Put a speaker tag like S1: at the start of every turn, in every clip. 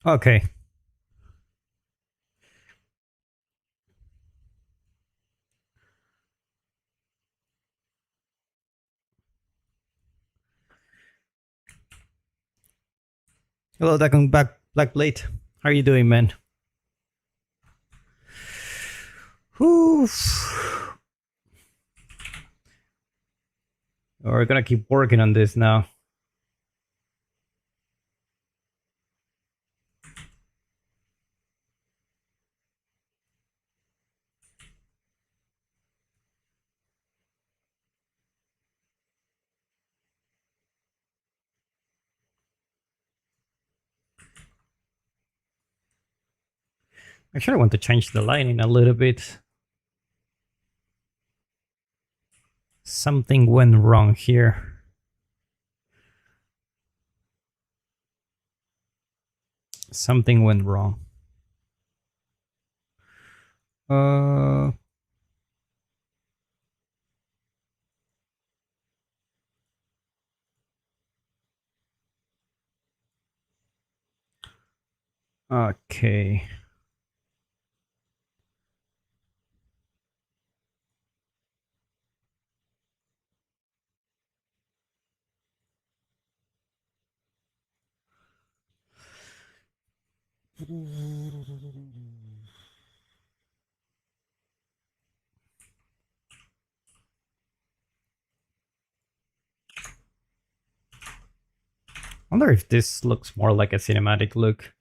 S1: Okay. Hello, welcome back, Black Blade. How are you doing, man? Whew. We're gonna keep working on this now. Actually, I want to change the lighting a little bit. Something went wrong here. Something went wrong. Uh, okay. I wonder if this looks more like a cinematic look.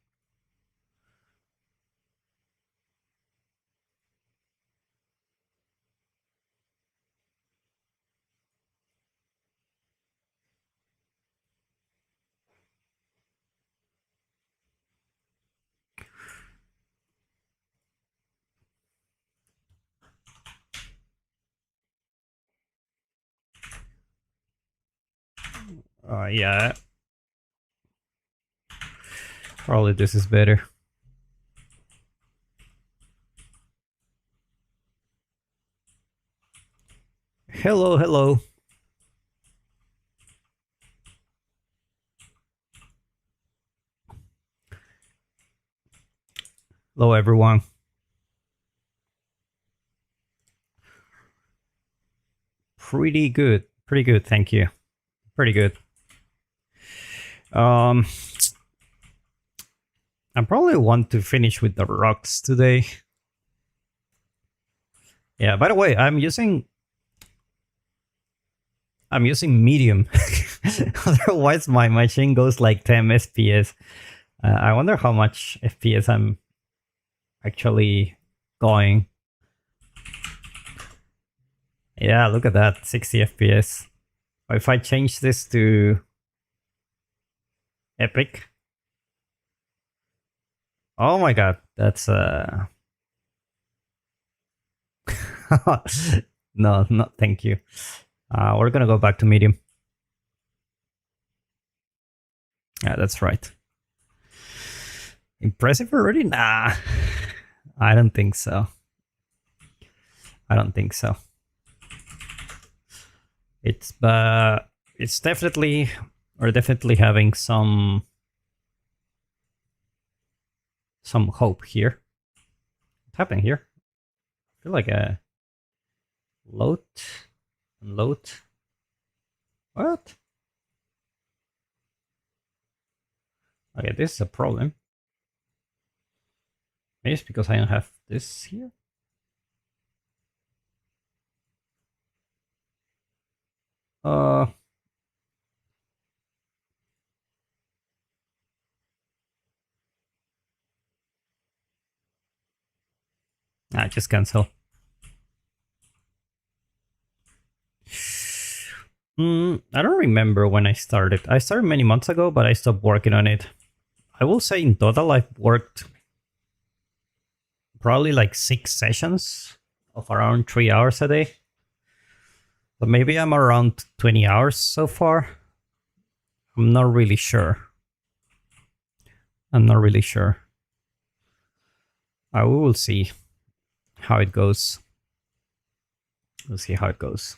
S1: Yeah, probably this is better. Hello, hello. Hello, everyone. Pretty good. Pretty good, thank you. Pretty good. Um, I probably want to finish with the rocks today. Yeah, by the way, I'm using medium. Otherwise my machine goes like 10 FPS. I wonder how much FPS I'm actually going. Yeah, look at that, 60 FPS. If I change this to epic. Oh my god, that's no, no, thank you. We're gonna go back to medium. Yeah, that's right. Impressive already? Nah, I don't think so. I don't think so. It's definitely, or definitely having some hope here. What's happening here? I feel like a load, load. What? Okay, this is a problem. Maybe it's because I don't have this here. Uh, just cancel. I don't remember when I started. I started many months ago, but I stopped working on it. I will say in total I've worked probably like 6 sessions of around 3 hours a day. But maybe I'm around 20 hours so far. I'm not really sure. I'm not really sure. We will see how it goes. We'll see how it goes.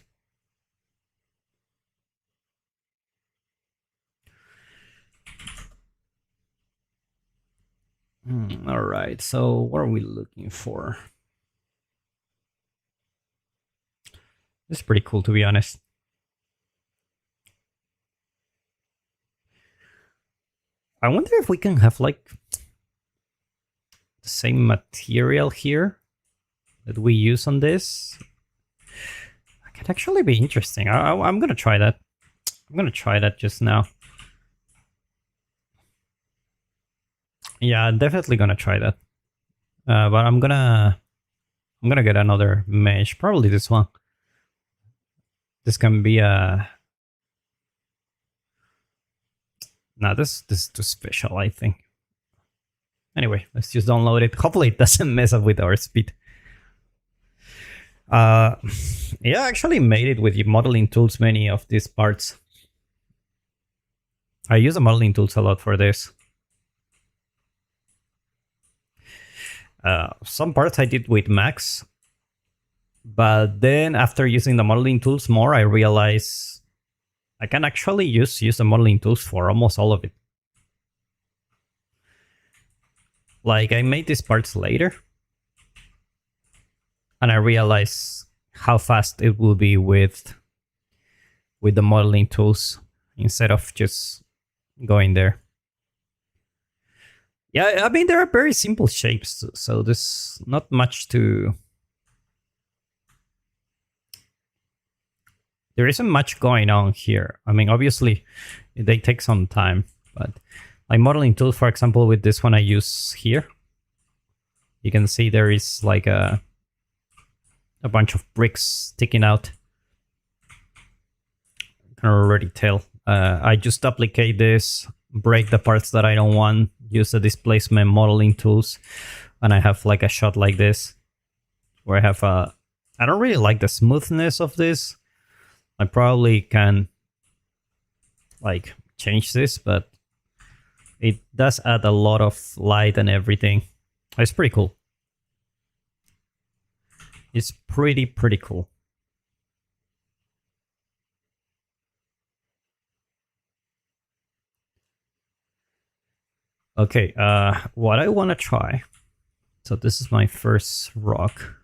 S1: All right, so what are we looking for? This is pretty cool, to be honest. I wonder if we can have like the same material here that we use on this. That could actually be interesting. I'm gonna try that. I'm gonna try that just now. Yeah, I'm definitely gonna try that. But I'm gonna get another mesh, probably this one. This can be a. No, this is too special, I think. Anyway, let's just download it. Hopefully it doesn't mess up with our speed. Yeah, I actually made it with modeling tools, many of these parts. I use the modeling tools a lot for this. Some parts I did with Max, but then after using the modeling tools more, I realized I can actually use the modeling tools for almost all of it. Like, I made these parts later, and I realized how fast it will be with the modeling tools instead of just going there. Yeah, I mean, there are very simple shapes, so there's not much to... There isn't much going on here. I mean, obviously, they take some time, but like modeling tool, for example, with this one I use here, you can see there is like a bunch of bricks sticking out. You can already tell. I just duplicate this, break the parts that I don't want, use the displacement modeling tools, and I have like a shot like this, where I have a... I don't really like the smoothness of this. I probably can like change this, but it does add a lot of light and everything. It's pretty cool. It's pretty cool. Okay, what I want to try. So this is my first rock.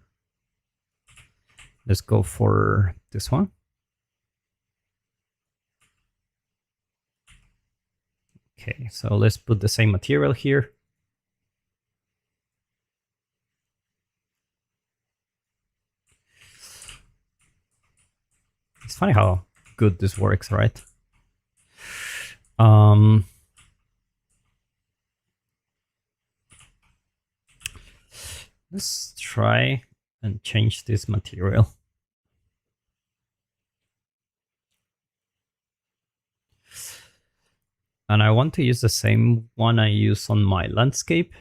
S1: Let's go for this one. Okay, so let's put the same material here. It's funny how good this works, right? Let's try and change this material. And I want to use the same one I use on my landscape.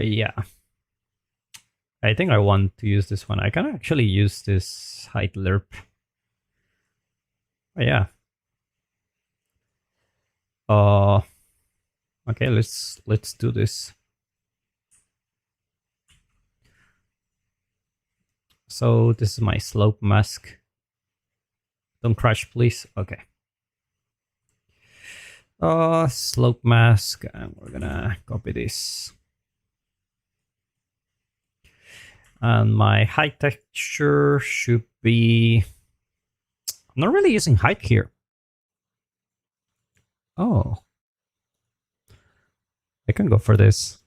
S1: Yeah. I think I want to use this one. I can actually use this height lerp. Oh, yeah. Okay, let's do this. So this is my slope mask. Don't crash, please. Okay. Slope mask, and we're gonna copy this. And my height texture should be... I'm not really using height here. Oh. I can go for this.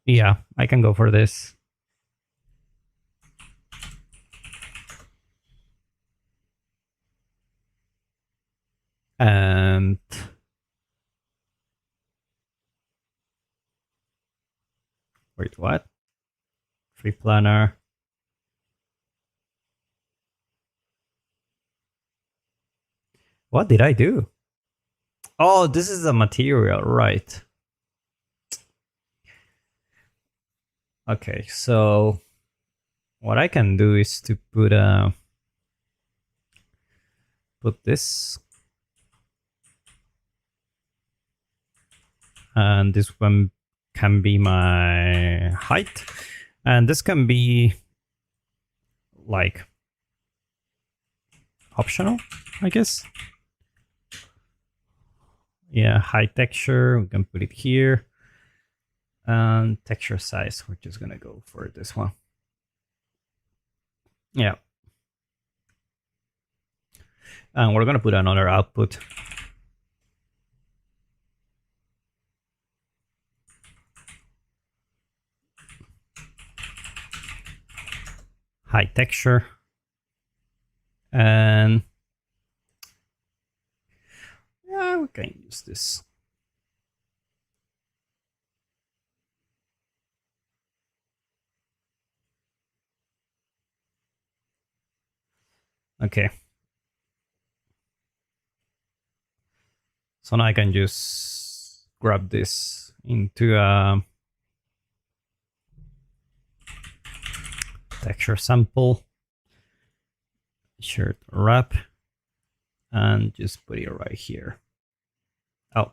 S1: Yeah, I can go for this. And wait, what? Free planner. What did I do? Oh, this is the material, right? Okay, so what I can do is to put put this. And this one can be my height. And this can be like optional, I guess. Yeah, high texture, we can put it here. And texture size, we're just gonna go for this one. Yeah. And we're gonna put another output. High texture. And yeah, we can use this. Okay. So now I can just grab this into a texture sample, shirt wrap, and just put it right here. Oh.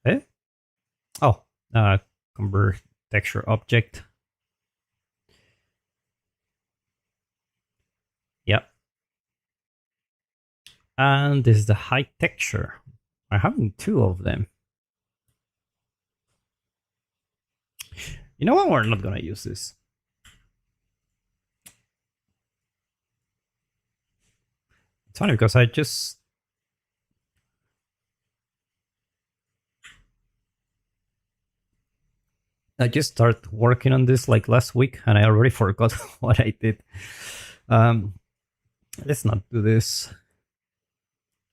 S1: Eh? Oh, convert texture object. Yep. And this is the high texture. I'm having two of them. You know what? We're not gonna use this. It's funny because I just started working on this like last week, and I already forgot what I did. Let's not do this.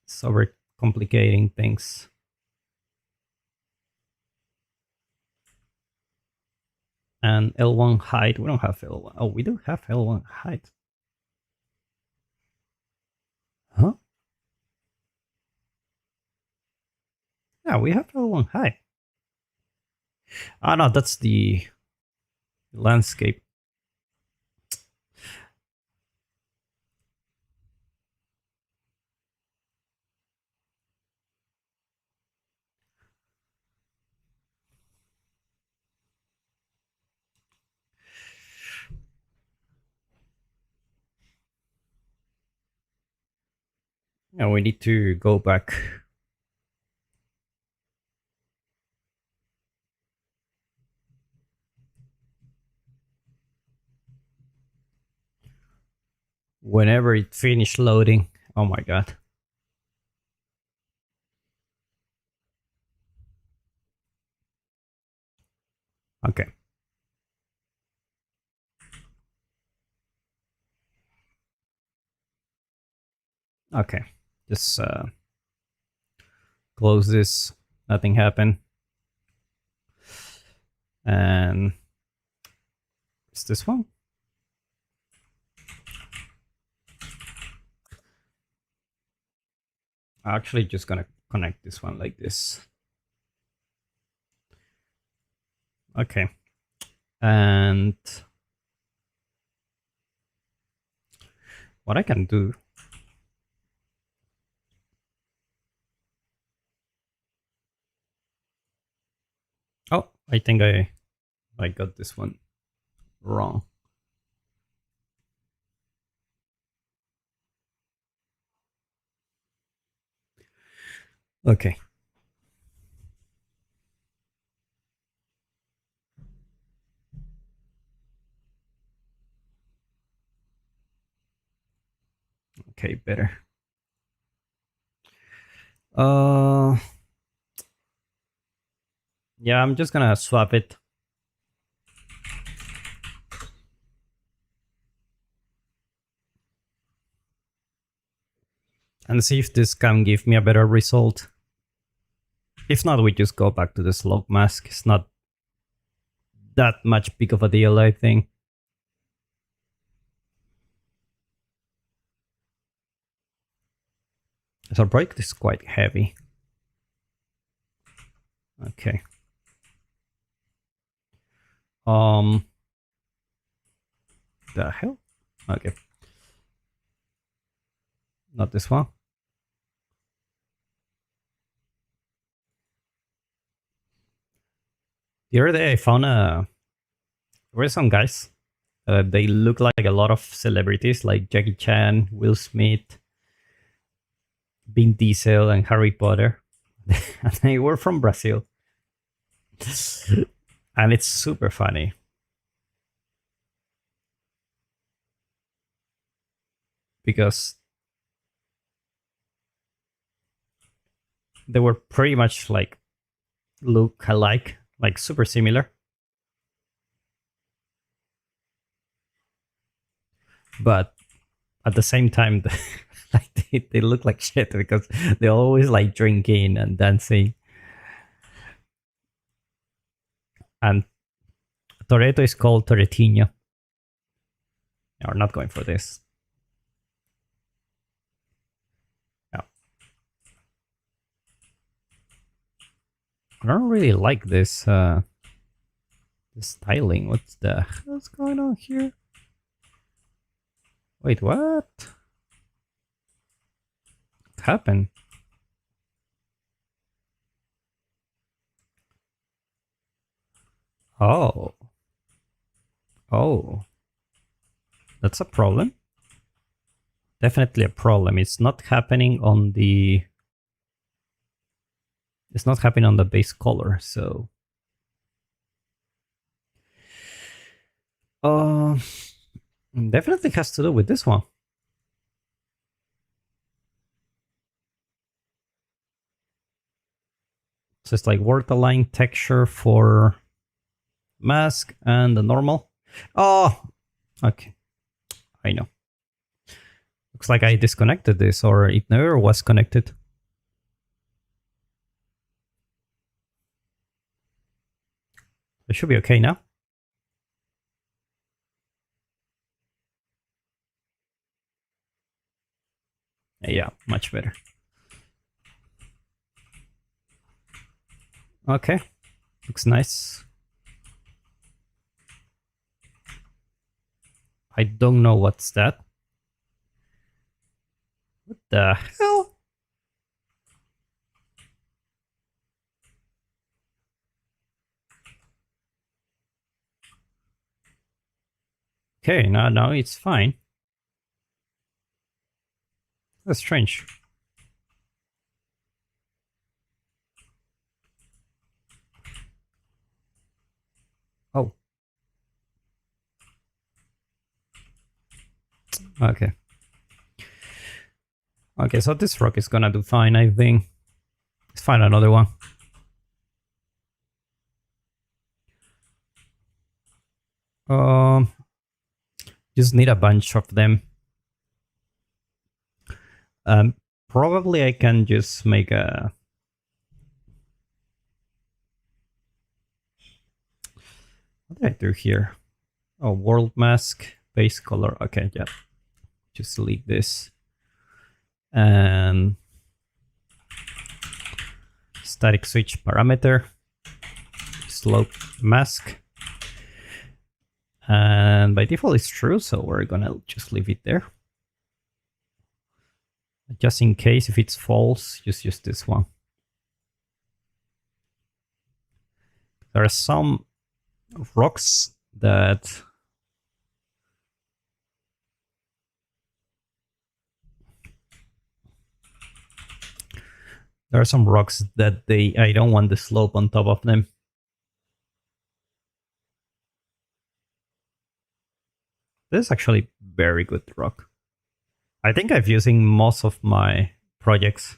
S1: It's over complicating things. And L1 height, we don't have L1. Oh, we do have L1 height. Huh? Yeah, we have L1 height. Ah, no, that's the landscape. Yeah, we need to go back. Whenever it finished loading. Oh my god. Okay. Okay. Just close this. Nothing happened. And it's this one. I'm actually just gonna connect this one like this. Okay. And what I can do. Oh, I think I got this one wrong. Okay. Okay, better. Yeah, I'm just gonna swap it. And see if this can give me a better result. If not, we just go back to the slope mask. It's not that much big of a deal, I think. So project is quite heavy. Okay. The hell? Okay. Not this one. The other day I found there were some guys. They look like a lot of celebrities like Jackie Chan, Will Smith, Vin Diesel, and Harry Potter. And they were from Brazil. And it's super funny. Because they were pretty much like look alike, like super similar. But at the same time, like they look like shit because they're always like drinking and dancing. And Toretto is called Torettinho. No, we're not going for this. No. I don't really like this this styling. What's going on here? Wait, what? What happened? Oh. Oh. That's a problem. Definitely a problem. It's not happening on the base color, so definitely has to do with this one. So it's like word align texture for mask and the normal. Oh, okay. I know. Looks like I disconnected this, or it never was connected. It should be okay now. Yeah, much better. Okay, looks nice. I don't know what's that. What the hell? Okay, now it's fine. That's strange. Oh. Okay. Okay, so this rock is gonna do fine, I think. Let's find another one. Just need a bunch of them. Probably I can just make a... What did I do here? Oh, world mask, base color. Okay, yeah. Just delete this. And static switch parameter, slope mask. And by default it's true, so we're gonna just leave it there. Just in case if it's false, just use this one. There are some rocks that I don't want the slope on top of them. This is actually very good rock. I think I'm using most of my projects.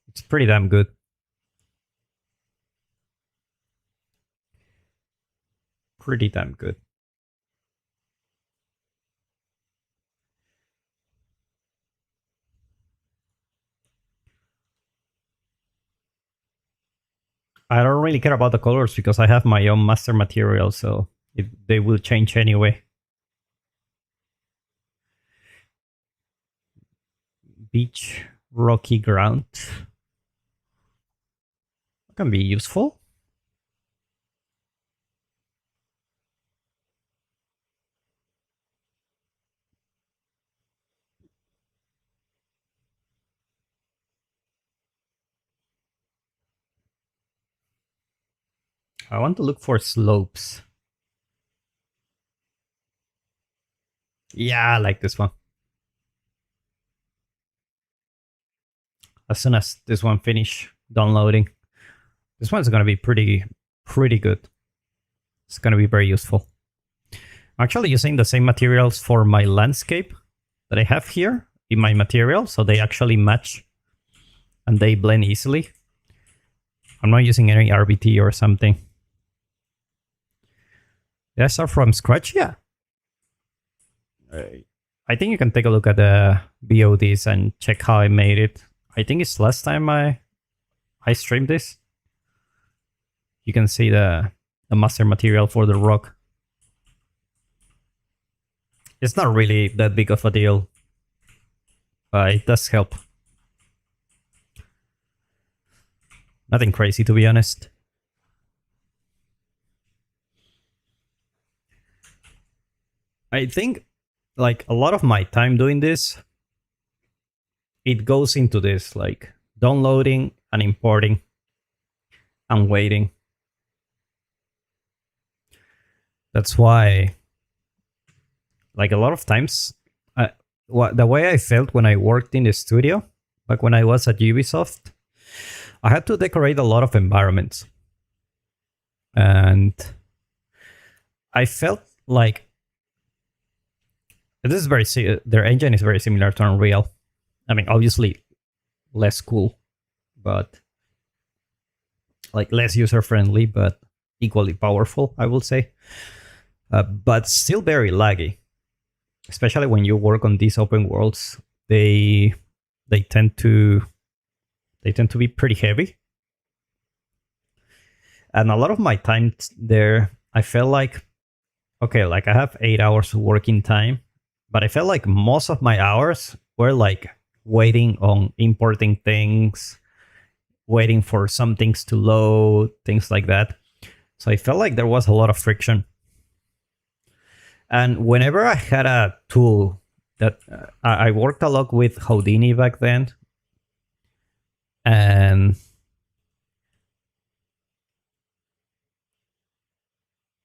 S1: It's pretty damn good. Pretty damn good. I don't really care about the colors because I have my own master material, so they will change anyway. Beach, rocky ground. Can be useful. I want to look for slopes. Yeah, I like this one. As soon as this one finish downloading, this one's gonna be pretty good. It's gonna be very useful. I'm actually using the same materials for my landscape that I have here in my material, so they actually match and they blend easily. I'm not using any RBT or something. Did I start from scratch? Yeah. I think you can take a look at the VODs and check how I made it. I think it's last time I streamed this. You can see the master material for the rock. It's not really that big of a deal, but it does help. Nothing crazy, to be honest. I think like a lot of my time doing this, it goes into this, like downloading and importing and waiting. That's why, like a lot of times, the way I felt when I worked in the studio, like when I was at Ubisoft, I had to decorate a lot of environments. And I felt like this is their engine is very similar to Unreal. I mean, obviously less cool, but like less user-friendly, but equally powerful, I will say. But still very laggy, especially when you work on these open worlds. They tend to be pretty heavy, and a lot of my time there, I felt like, okay, like I have 8 hours of working time, but I felt like most of my hours were like waiting on importing things, waiting for some things to load, things like that. So I felt like there was a lot of friction. And whenever I had a tool that I worked a lot with Houdini back then, and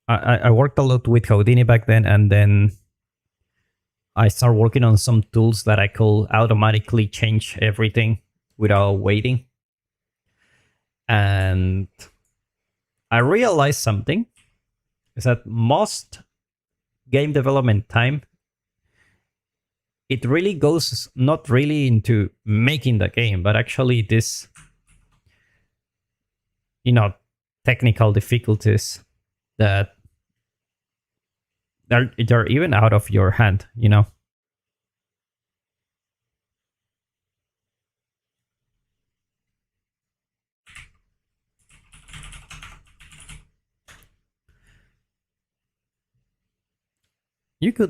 S1: I worked a lot with Houdini back then, and then I started working on some tools that I could automatically change everything without waiting. And I realized something, is that most game development time, it really goes not really into making the game, but actually this, technical difficulties that they're even out of your hand,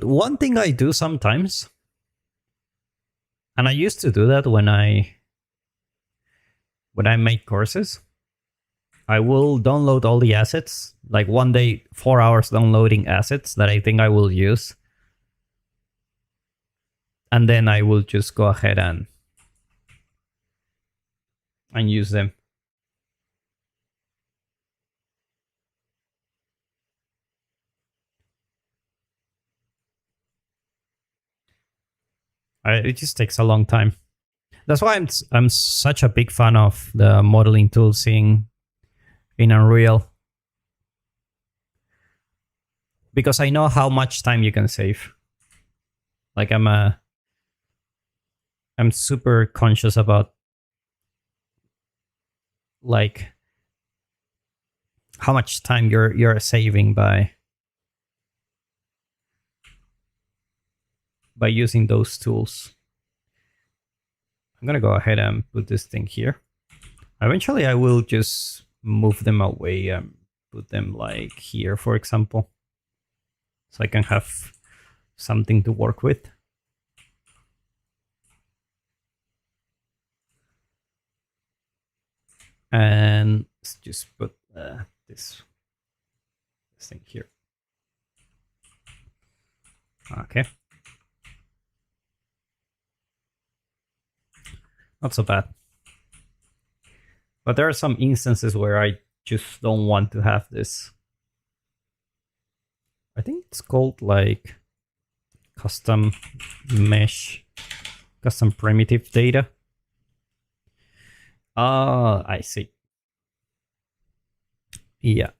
S1: One thing I do sometimes, and I used to do that when I make courses, I will download all the assets, like one day, 4 hours downloading assets that I think I will use. And then I will just go ahead and use them. It just takes a long time. That's why I'm such a big fan of the modeling tools in Unreal, because I know how much time you can save. Like I'm super conscious about like how much time you're saving by using those tools. I'm gonna go ahead and put this thing here. Eventually I will just move them away and put them like here, for example, so I can have something to work with. And let's just put this thing here. Okay. Not so bad. But there are some instances where I just don't want to have this. I think it's called like custom mesh, custom primitive data. Ah, I see. Yeah.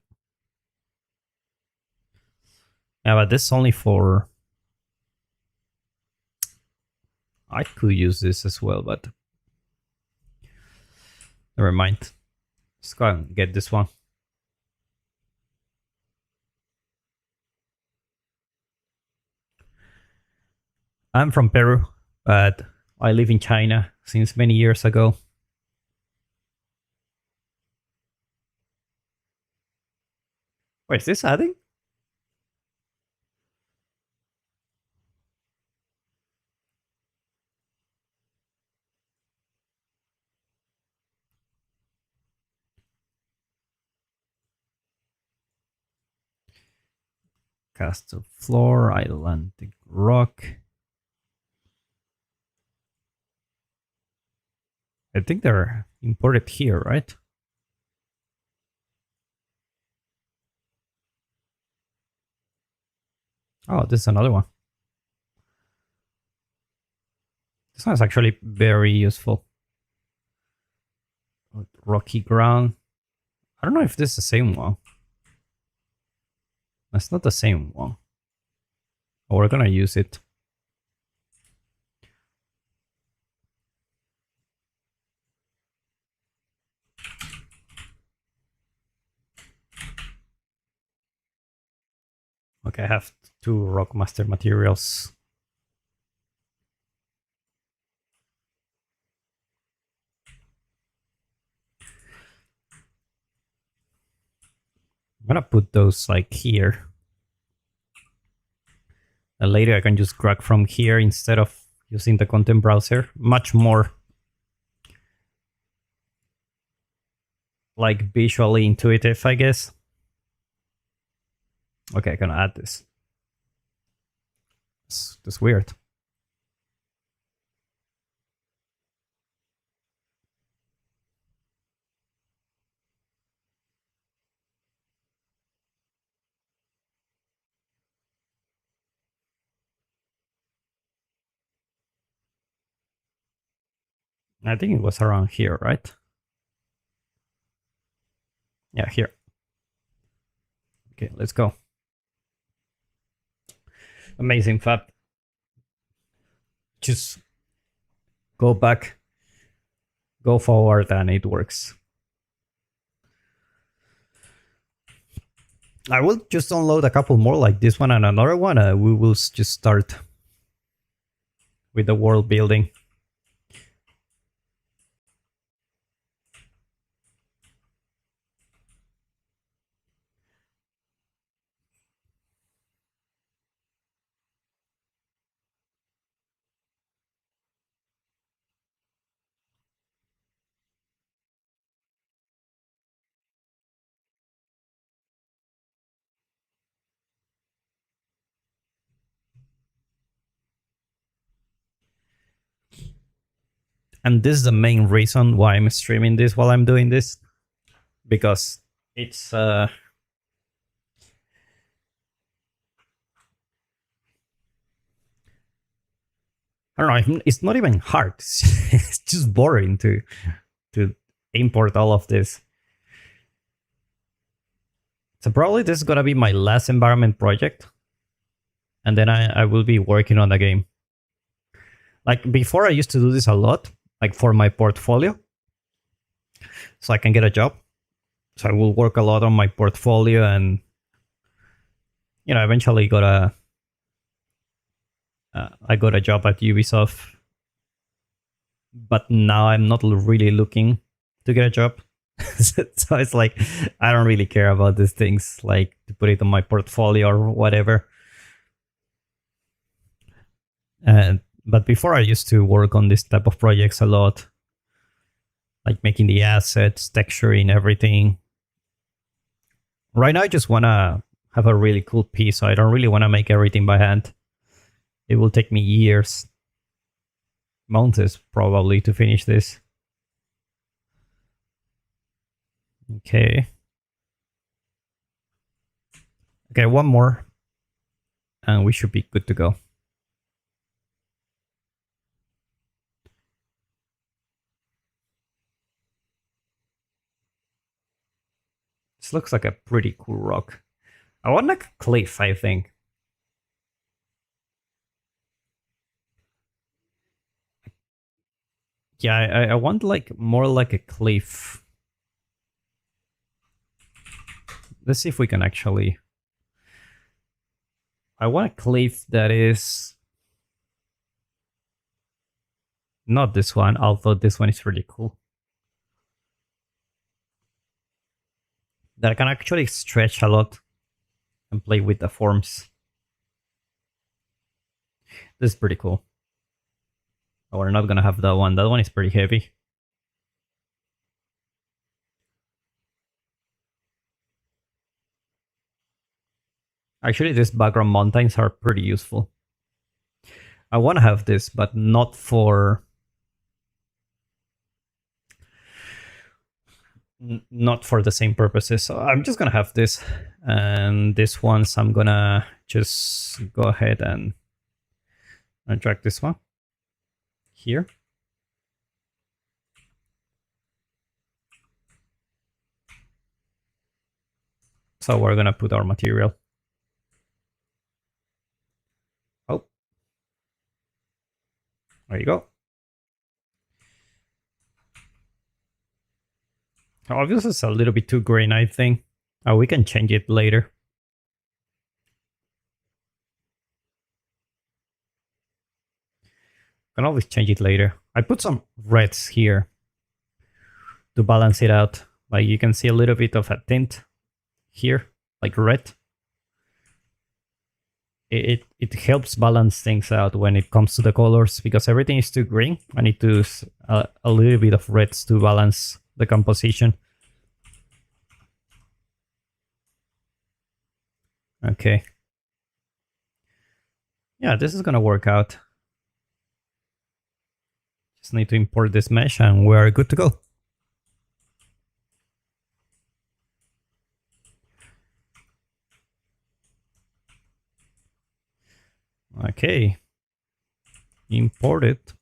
S1: Yeah, but this is only for... I could use this as well, but never mind. Let's go and get this one. I'm from Peru, but I live in China since many years ago. Wait, is this adding? Castle floor, Atlantic rock. I think they're imported here, right? Oh, this is another one. This one is actually very useful. Rocky ground. I don't know if this is the same one. That's not the same one. Oh, we're gonna use it. Okay, I have 2 Rockmaster materials. I'm gonna put those like here. And later I can just drag from here instead of using the content browser. Much more like visually intuitive, I guess. Okay, I can add this. That's weird. I think it was around here, right? Yeah, here. Okay, let's go. Amazing fab. Just go back, go forward, and it works. I will just download a couple more like this one and another one. We will just start with the world building. And this is the main reason why I'm streaming this while I'm doing this. Because it's... I don't know, it's not even hard. It's just boring to import all of this. So probably this is gonna be my last environment project. And then I will be working on the game. Like before I used to do this a lot, like for my portfolio. So I can get a job. So I will work a lot on my portfolio and, you know, eventually I got a job at Ubisoft. But now I'm not really looking to get a job. So it's like, I don't really care about these things, like to put it on my portfolio or whatever. But before I used to work on this type of projects a lot, like making the assets, texturing, everything. Right now, I just want to have a really cool piece, so I don't really want to make everything by hand. It will take me years, months probably, to finish this. Okay, Okay, one more. And we should be good to go. This looks like a pretty cool rock. I want like a cliff, I think. Yeah, I want like more like a cliff. Let's see if we can actually... I want a cliff that is... not this one, although this one is really cool. That I can actually stretch a lot and play with the forms. This is pretty cool. Oh, we're not gonna have that one. That one is pretty heavy. Actually, these background mountains are pretty useful. I want to have this, but not for... not for the same purposes. So I'm just gonna have this, and this ones I'm gonna just go ahead and drag this one here. So we're gonna put our material. Oh, there you go. Obviously, it's a little bit too green, I think. Oh, we can change it later. Can always change it later. I put some reds here to balance it out. Like you can see a little bit of a tint here, like red. It helps balance things out when it comes to the colors, because everything is too green. I need to use a little bit of reds to balance the composition. Okay. Yeah, this is gonna work out. Just need to import this mesh and we're good to go. Okay. Import it.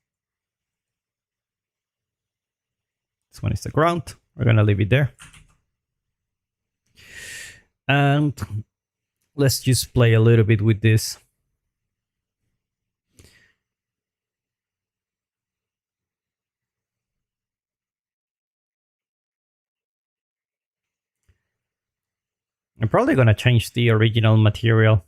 S1: This one is the ground. We're gonna leave it there. And let's just play a little bit with this. I'm probably gonna change the original material,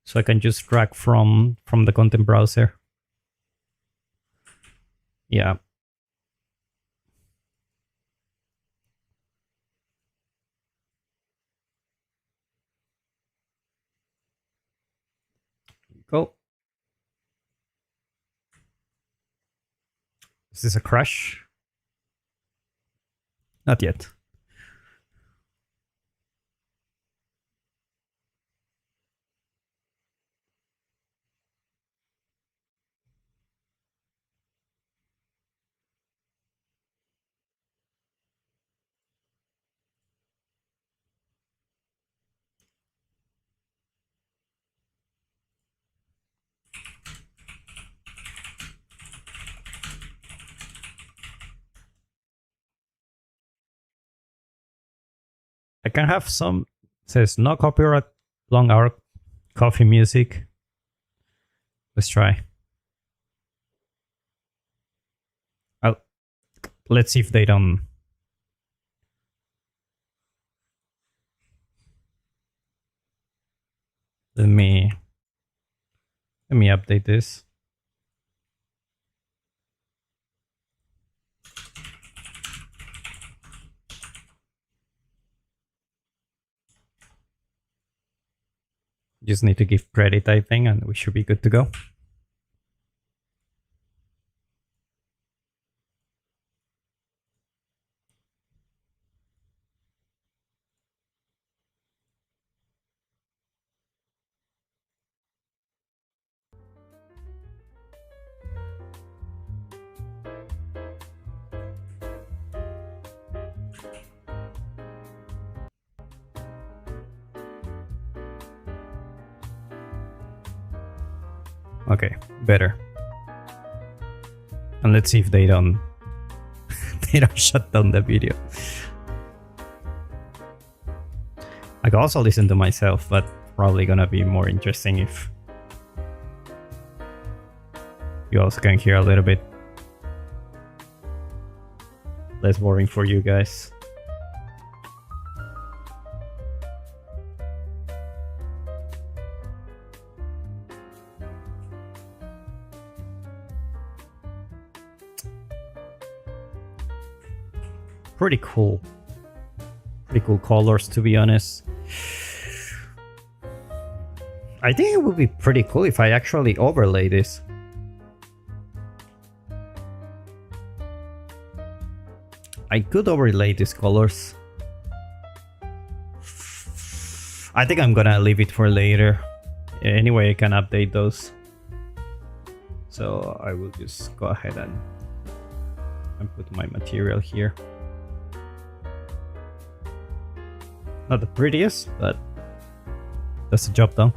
S1: so I can just drag from the content browser. Yeah. Go. Is this a crash? Not yet. I can have some... It says no copyright, long hour coffee music. Let's try. Let's see if they don't... Let me update this. Just need to give credit, I think, and we should be good to go. Okay, better. And let's see if they don't they don't shut down the video. I can also listen to myself, but probably gonna be more interesting if you also can hear a little bit. Less boring for you guys. Pretty cool. Pretty cool colors, to be honest. I think it would be pretty cool if I actually overlay this. I could overlay these colors. I think I'm gonna leave it for later. Anyway, I can update those. So I will just go ahead and put my material here. Not the prettiest, but that's the job done.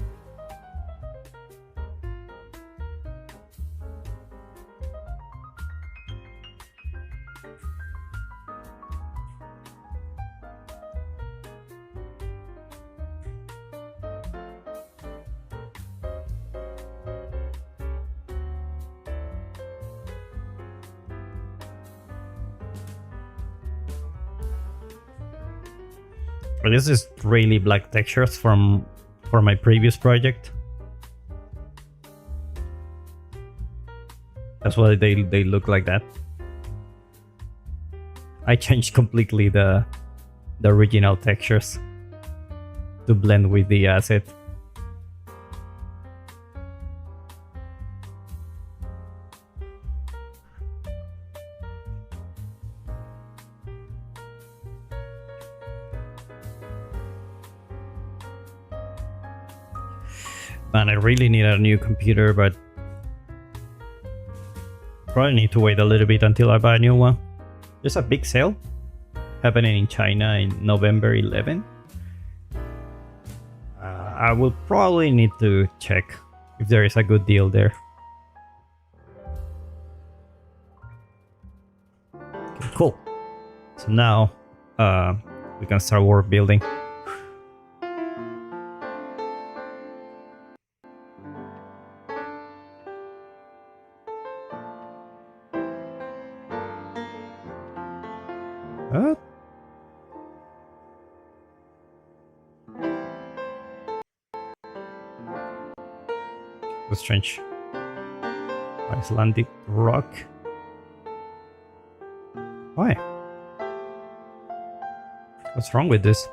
S1: This is really black textures for my previous project. That's why they look like that. I changed completely the original textures to blend with the asset. Man, I really need a new computer, but probably need to wait a little bit until I buy a new one. There's a big sale happening in China in November 11. I will probably need to check if there is a good deal there. Okay, cool. So now we can start work building. Strange. Icelandic rock. Why? What's wrong with this?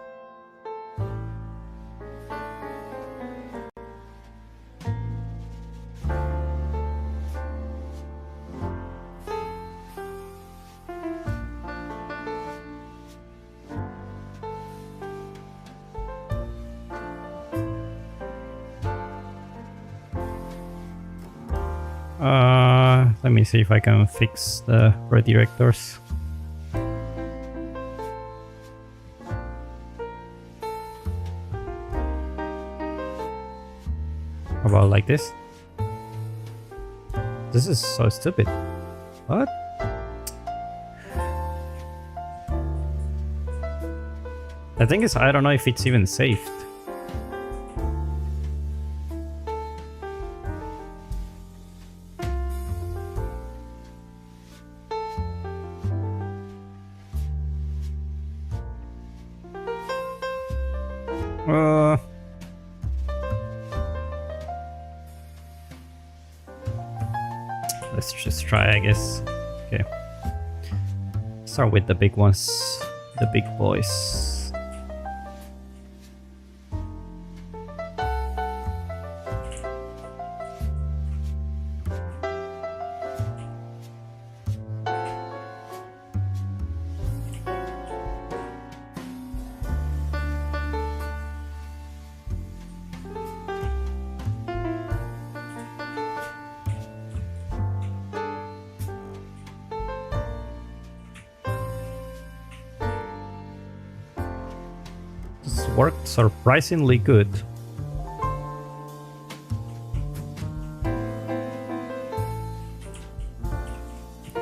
S1: Let me see if I can fix the redirectors. How about like this? This is so stupid. What? The thing is, I don't know if it's even saved. Let's just try, I guess. Okay. Start with the big ones, the big boys. Worked surprisingly good.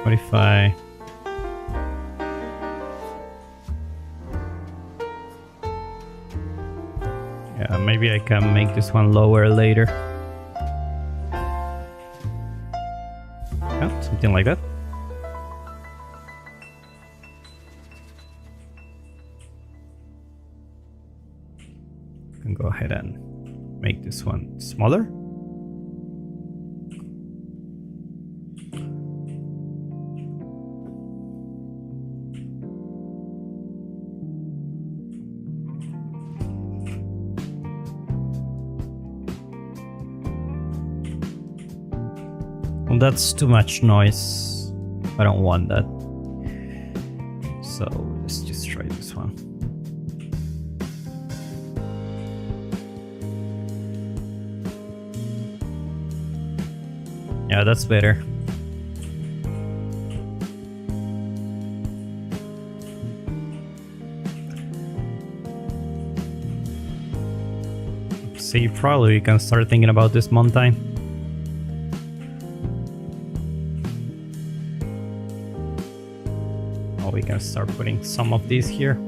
S1: What if I... Yeah, maybe I can make this one lower later. Yeah, something like that. I can go ahead and make this one smaller. Well, that's too much noise. I don't want that. So let's just try this one. Yeah, that's better. See, probably we can start thinking about this mountain. Oh, we can start putting some of these here.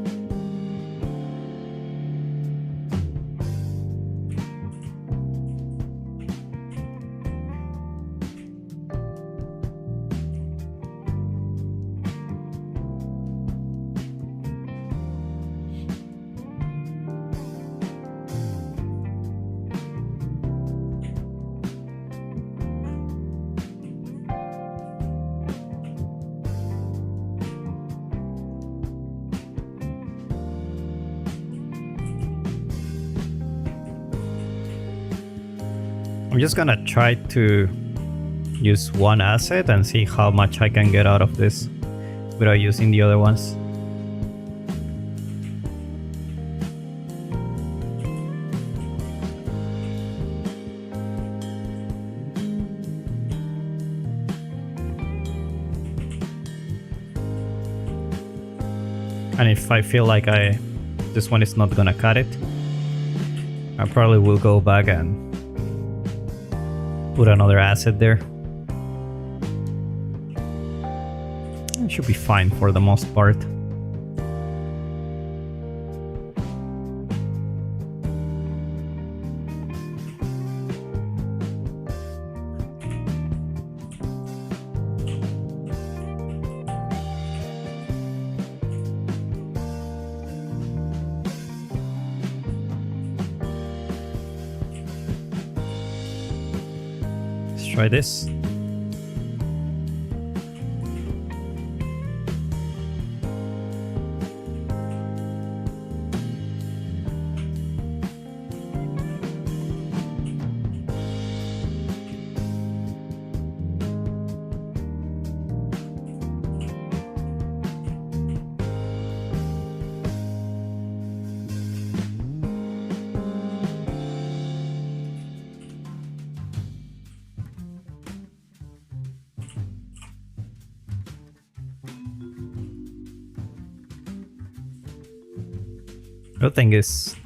S1: I'm just gonna try to use one asset and see how much I can get out of this without using the other ones. And if I feel like this one is not gonna cut it, I probably will go back and put another asset there. It should be fine for the most part. Try this. The thing is,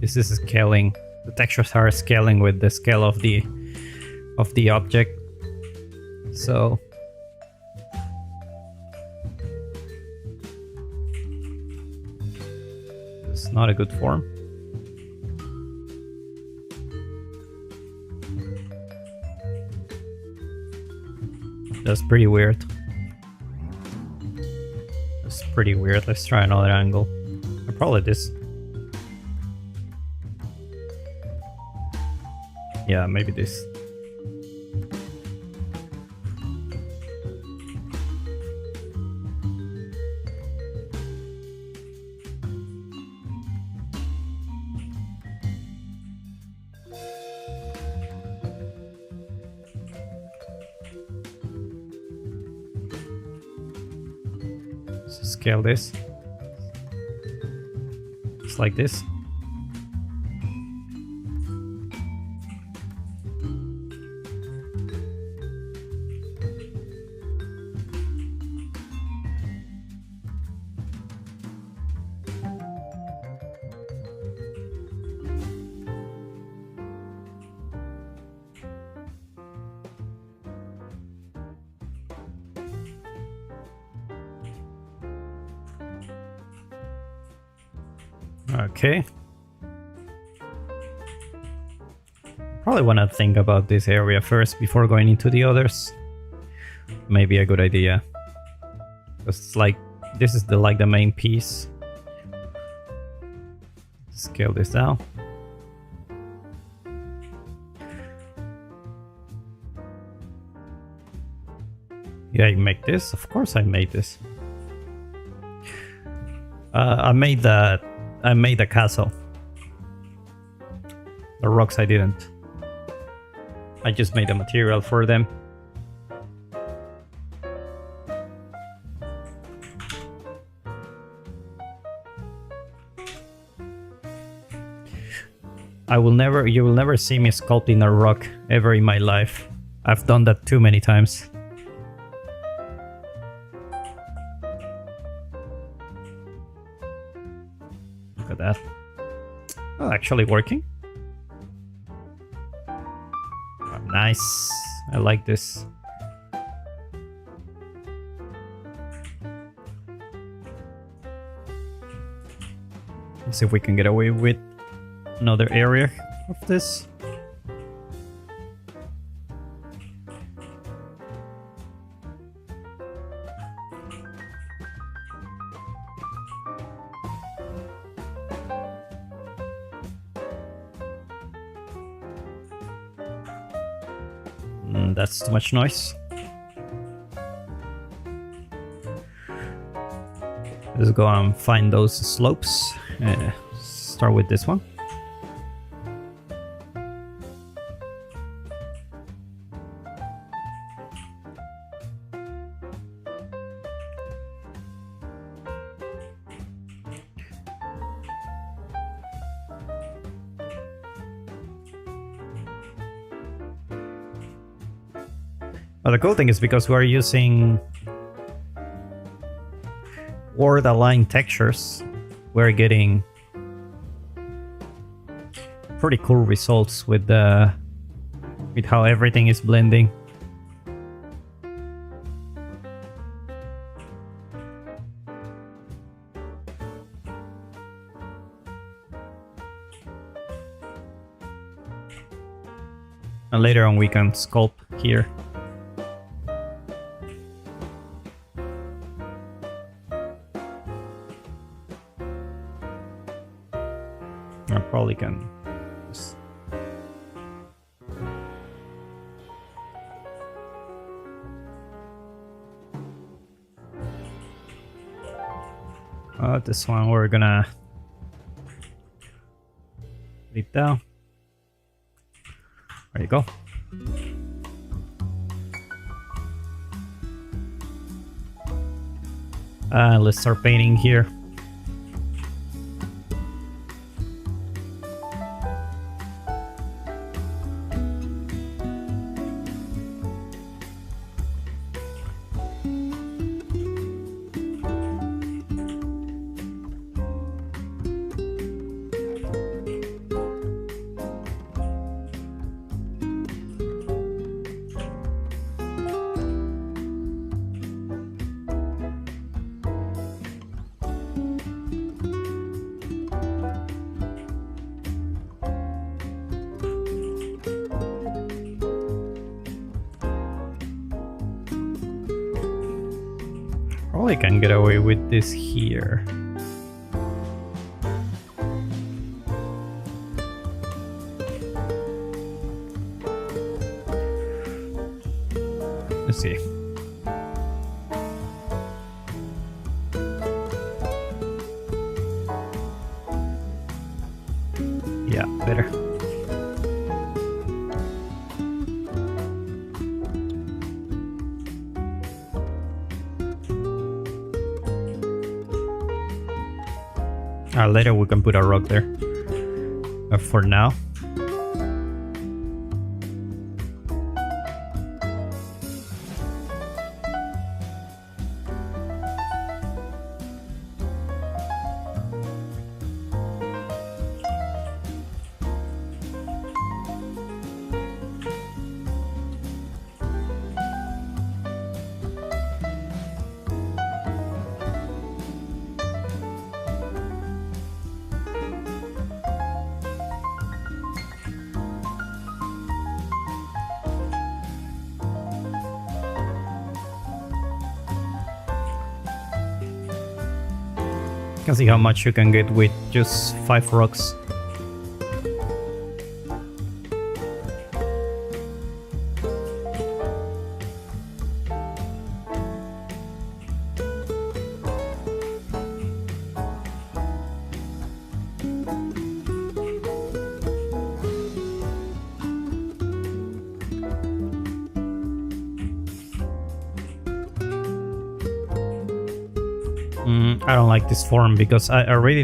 S1: this is scaling. The textures are scaling with the scale of the object. So it's not a good form. That's pretty weird. That's pretty weird. Let's try another angle. Probably this. Yeah, maybe this. So scale this. Like this. Okay. Probably want to think about this area first before going into the others. Maybe a good idea. It's like this is the main piece. Scale this down. Yeah, you make this. Of course, I made this. I made the castle. The rocks I didn't. I just made the material for them. You will never see me sculpting a rock ever in my life. I've done that too many times. Look at that. Oh, actually working. Oh, nice. I like this. Let's see if we can get away with another area of this. That's too much noise. Let's go and find those slopes. Start with this one. Well, the cool thing is because we're using word aligned textures, we're getting pretty cool results with how everything is blending. And later on we can sculpt here. I probably can just... this one we're gonna put it down. There you go. Let's start painting here. Probably can get away with this here. Let's see. Yeah, better. Later we can put a rock there. For now. can see how much you can get with just 5 rocks. I don't like this form because I really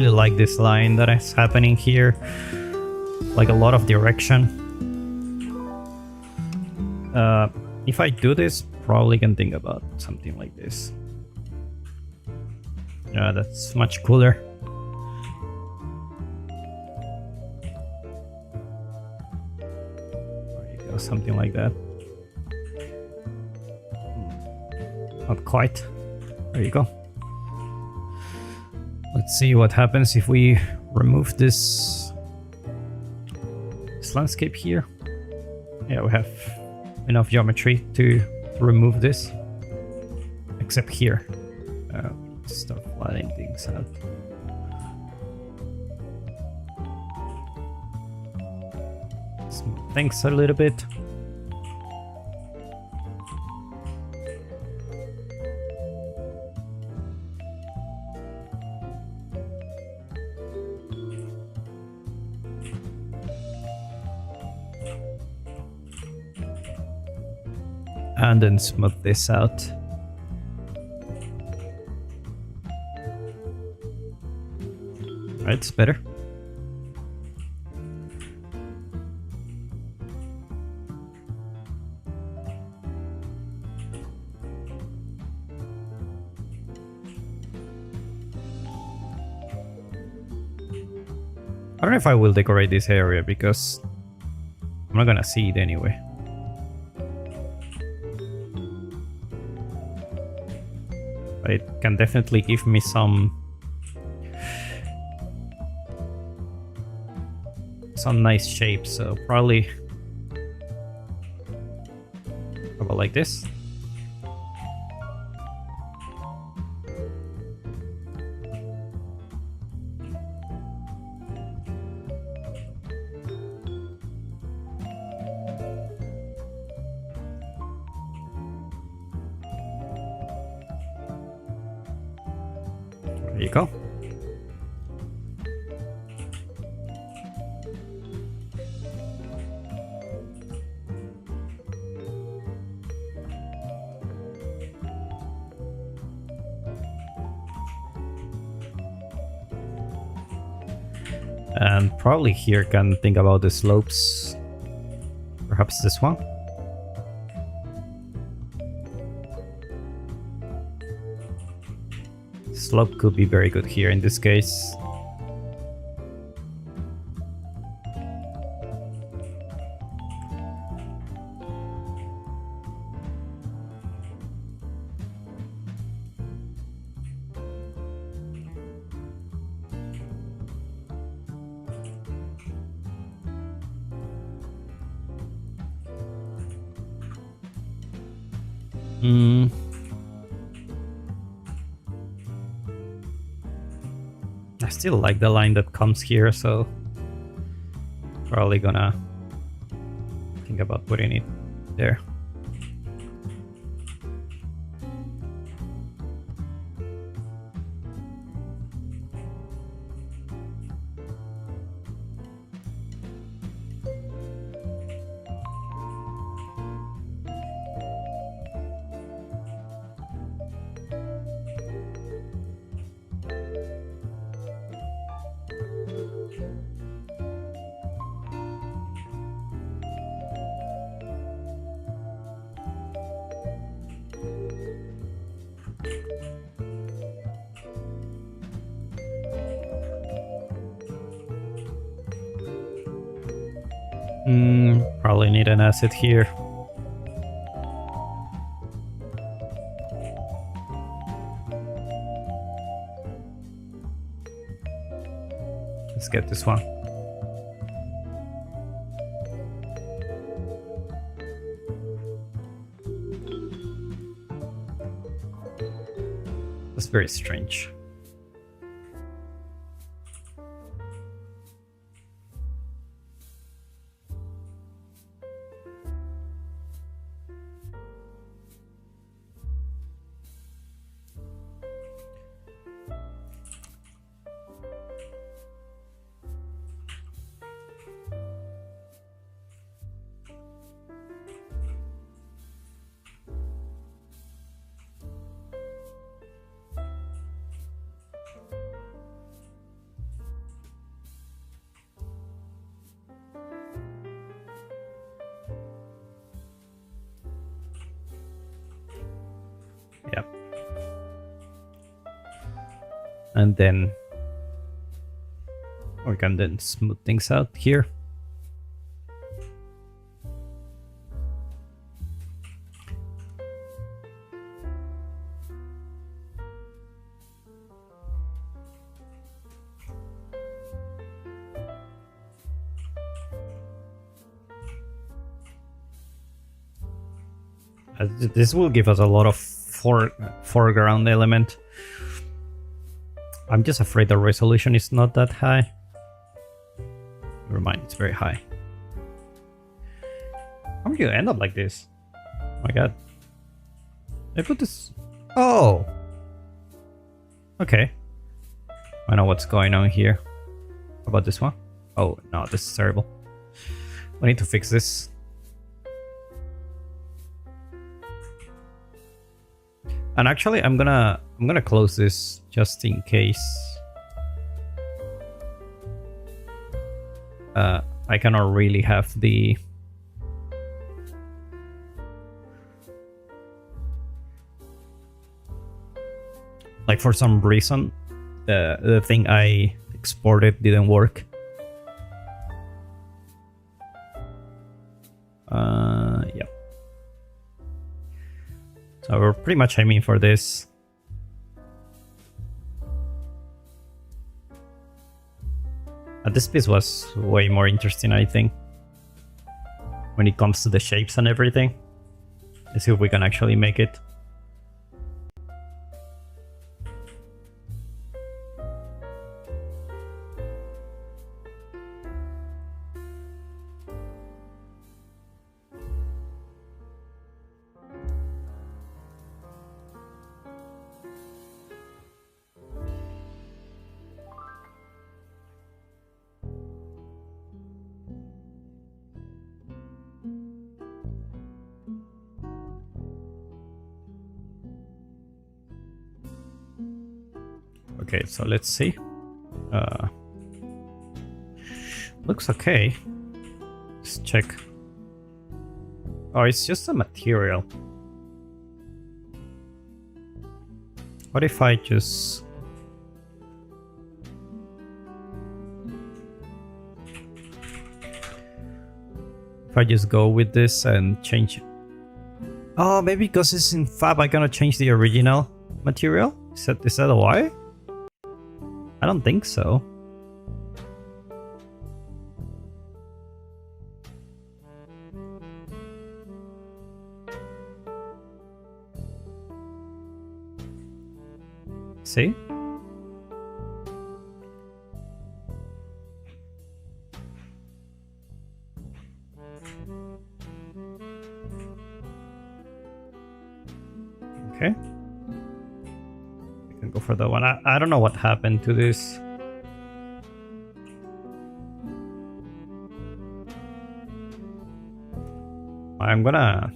S1: like this line that is happening here. Like a lot of direction. If I do this, probably can think about something like this. Yeah, that's much cooler. There you go, something like that. Not quite. There you go. Let's see what happens if we remove this landscape here. Yeah, we have enough geometry to remove this, except here. Start flattening things out. Smooth things a little bit. And then smooth this out. Right, it's better. I don't know if I will decorate this area because I'm not gonna see it anyway. But it can definitely give me some nice shapes, so probably about like this. There you go. And probably here can think about the slopes. Perhaps this one. Slope could be very good here in this case. I still like the line that comes here, so probably gonna think about putting it there. Probably need an asset here. Let's get this one. That's very strange. Yep. And then we can then smooth things out here. This will give us a lot of foreground element. I'm just afraid the resolution is not that high. Never mind, it's very high. How do you end up like this? Oh my god. I put this... Oh! Okay. I know what's going on here. How about this one? Oh no, this is terrible. We need to fix this. And actually, I'm gonna close this just in case. I cannot really have the. Like for some reason, the thing I exported didn't work. Yeah. So we're pretty much aiming for this. This piece was way more interesting, I think, when it comes to the shapes and everything. Let's see if we can actually make it. Okay, so let's see. Looks okay. Let's check. Oh, it's just a material. What if I just... If I just go with this and change it. Oh, maybe because it's in Fab, I cannot change the original material? Is that a why? I don't think so. See? Okay. We can go for that one. I don't know what happened to this. I'm gonna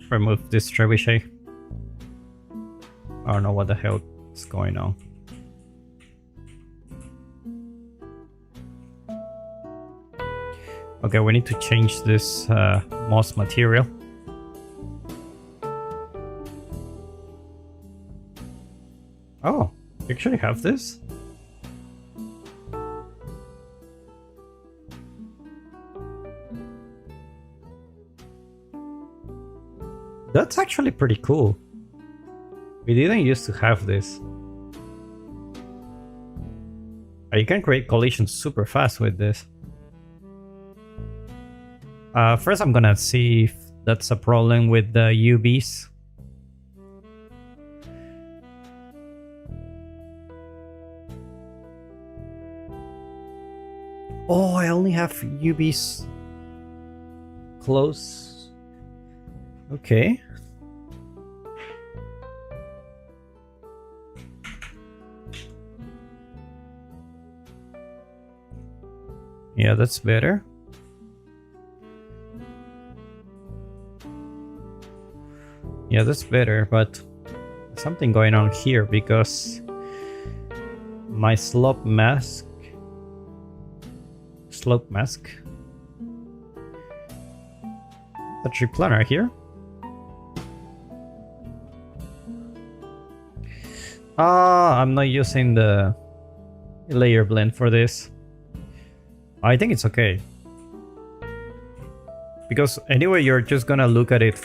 S1: remove this trebuchet. I don't know what the hell is going on. Okay, we need to change this moss material. Oh, you actually have this? That's actually pretty cool. We didn't used to have this. You can create collisions super fast with this. First I'm gonna see if that's a problem with the UVs. Oh, I only have UVs close. Okay. Yeah, that's better. Yeah, that's better, but something going on here because my slope mask, the tree planner here. I'm not using the layer blend for this. I think it's okay. Because anyway, you're just gonna look at it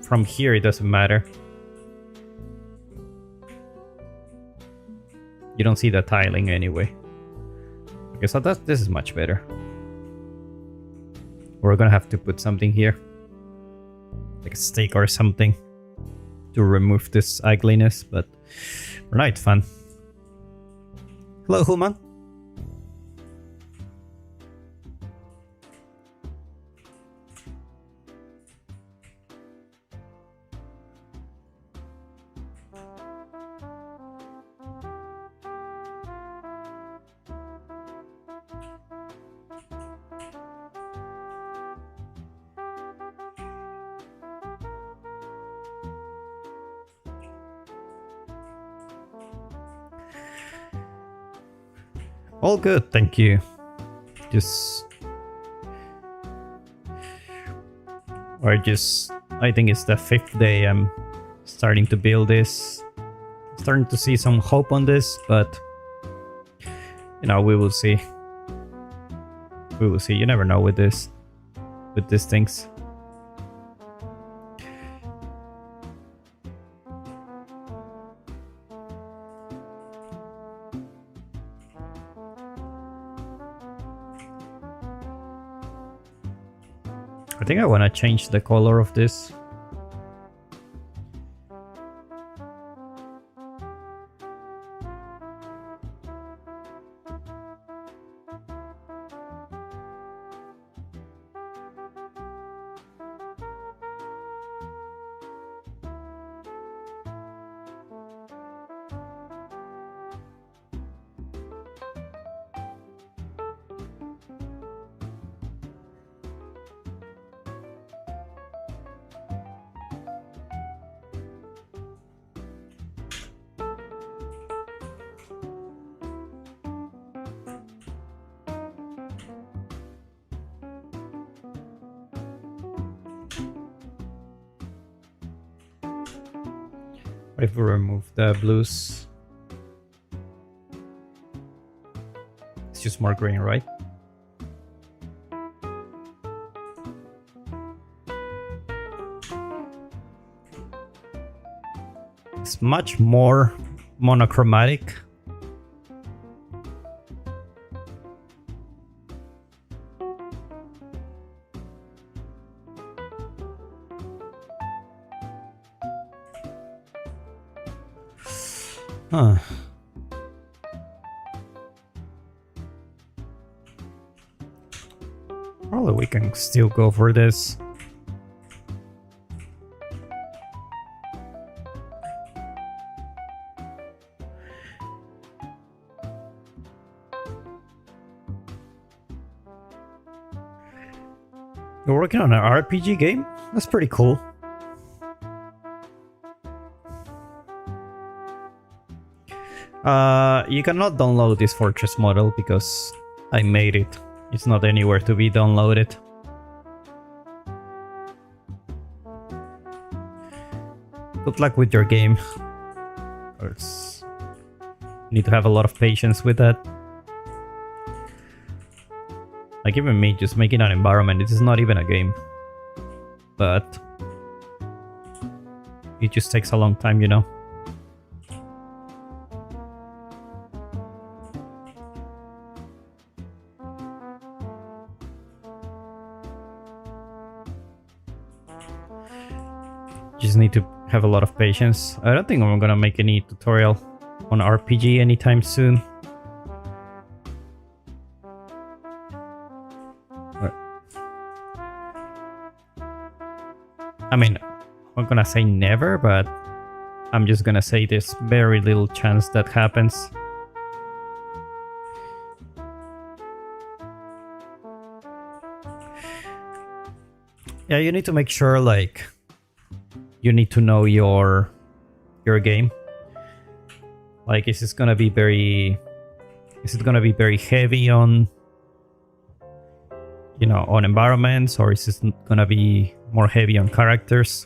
S1: from here, it doesn't matter. You don't see the tiling anyway. Okay, so this is much better. We're gonna have to put something here. Like a stake or something. To remove this ugliness, but for now it's fun. Hello, human. All good, thank you. I think it's the 5th day I'm starting to build this. Starting to see some hope on this, but you know, we will see. We will see. You never know with these things. I think I want to change the color of this. If we remove the blues, it's just more green, right? It's much more monochromatic. Huh. Probably we can still go for this. You're working on an RPG game? That's pretty cool. You cannot download this fortress model because I made it. It's not anywhere to be downloaded. Good luck with your game. You need to have a lot of patience with that. Like even me, just making an environment, this is not even a game. But it just takes a long time, you know. Just need to have a lot of patience. I don't think I'm gonna make any tutorial on RPG anytime soon. I mean, I'm not gonna say never, but I'm just gonna say there's very little chance that happens. Yeah, you need to make sure, like, you need to know your game. Like, is it gonna be very heavy on, you know, on environments, or is it gonna be more heavy on characters?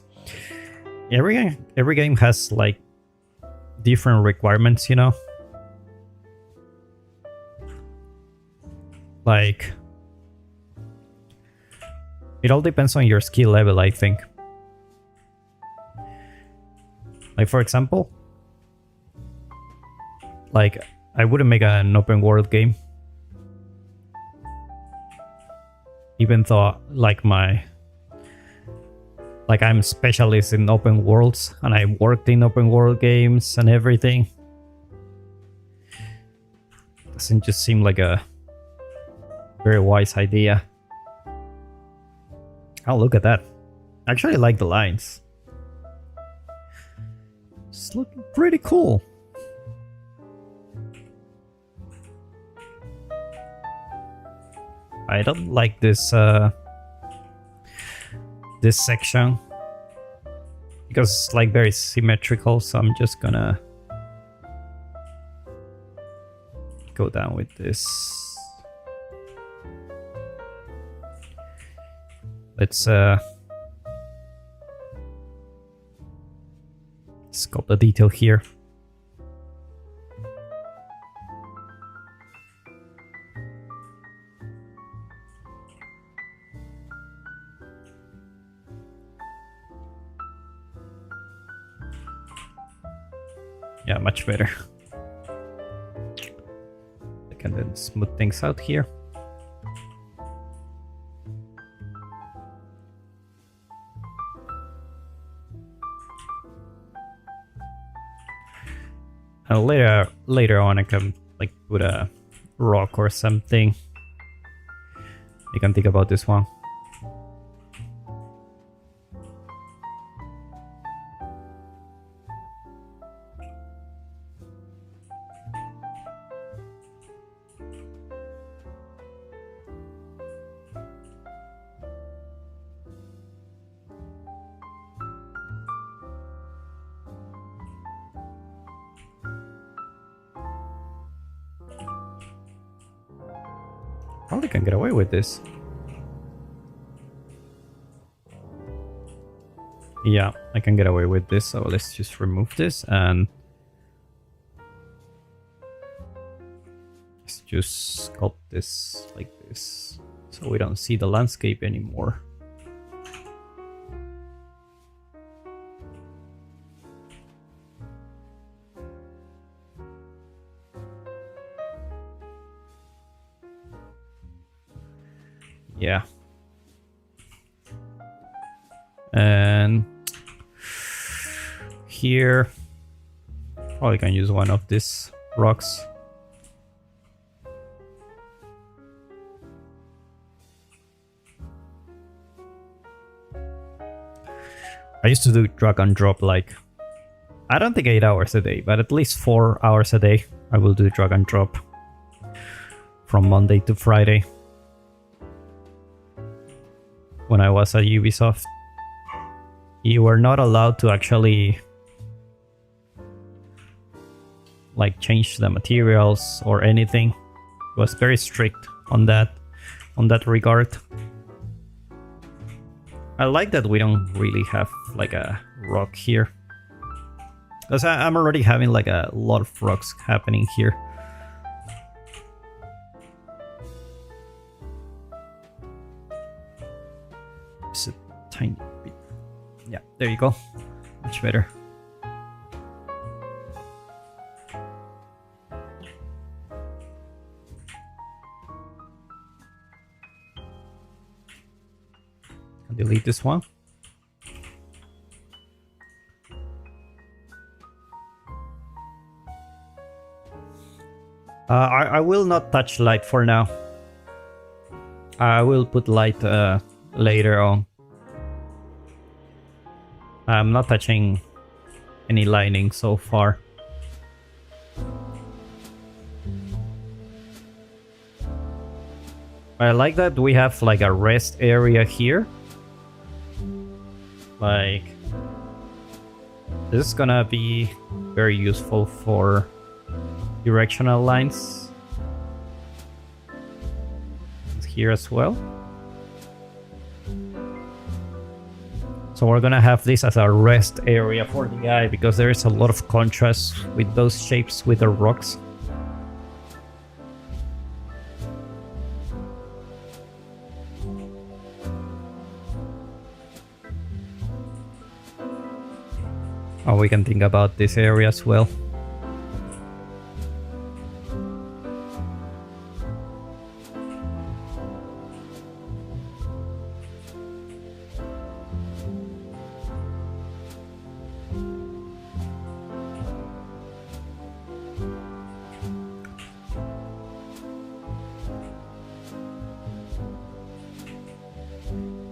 S1: Every game has like different requirements, you know? Like, it all depends on your skill level, I think. Like, for example, like, I wouldn't make an open world game. Even though, like, I'm a specialist in open worlds, and I worked in open world games and everything. Doesn't just seem like a very wise idea. Oh, look at that. I actually like the lines. It's looking pretty cool. I don't like this this section because it's like very symmetrical, so I'm just gonna go down with this. Let's sculpt the detail here. Yeah, much better. I can then smooth things out here. And later on I can like put a rock or something. You can think about this one. Probably can get away with this. Yeah, I can get away with this, so let's just remove this and let's just sculpt this like this so we don't see the landscape anymore. Yeah. And here, probably can use one of these rocks. I used to do drag and drop like, I don't think 8 hours a day, but at least 4 hours a day. I will do drag and drop from Monday to Friday. When I was at Ubisoft, you were not allowed to actually like change the materials or anything. It was very strict on that regard. I like that we don't really have like a rock here, because I'm already having like a lot of rocks happening here. It's a tiny bit. Yeah, there you go. Much better. I'll delete this one. I will not touch light for now. I will put light later on. I'm not touching any lighting so far. I like that we have like a rest area here. Like, this is gonna be very useful for directional lines. It's here as well. So So we're gonna have this as a rest area for the guy because there is a lot of contrast with those shapes with the rocks. Oh, we can think about this area as well.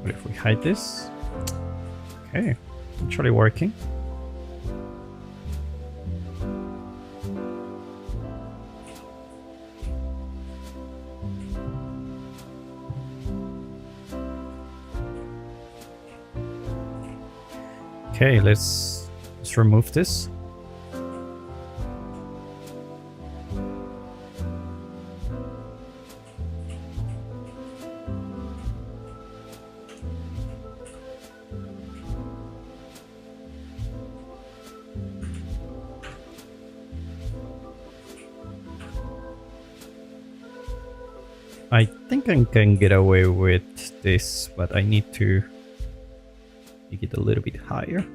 S1: What if we hide this? Okay, actually working. Okay, let's remove this. I think I can get away with this, but I need to make it a little bit higher.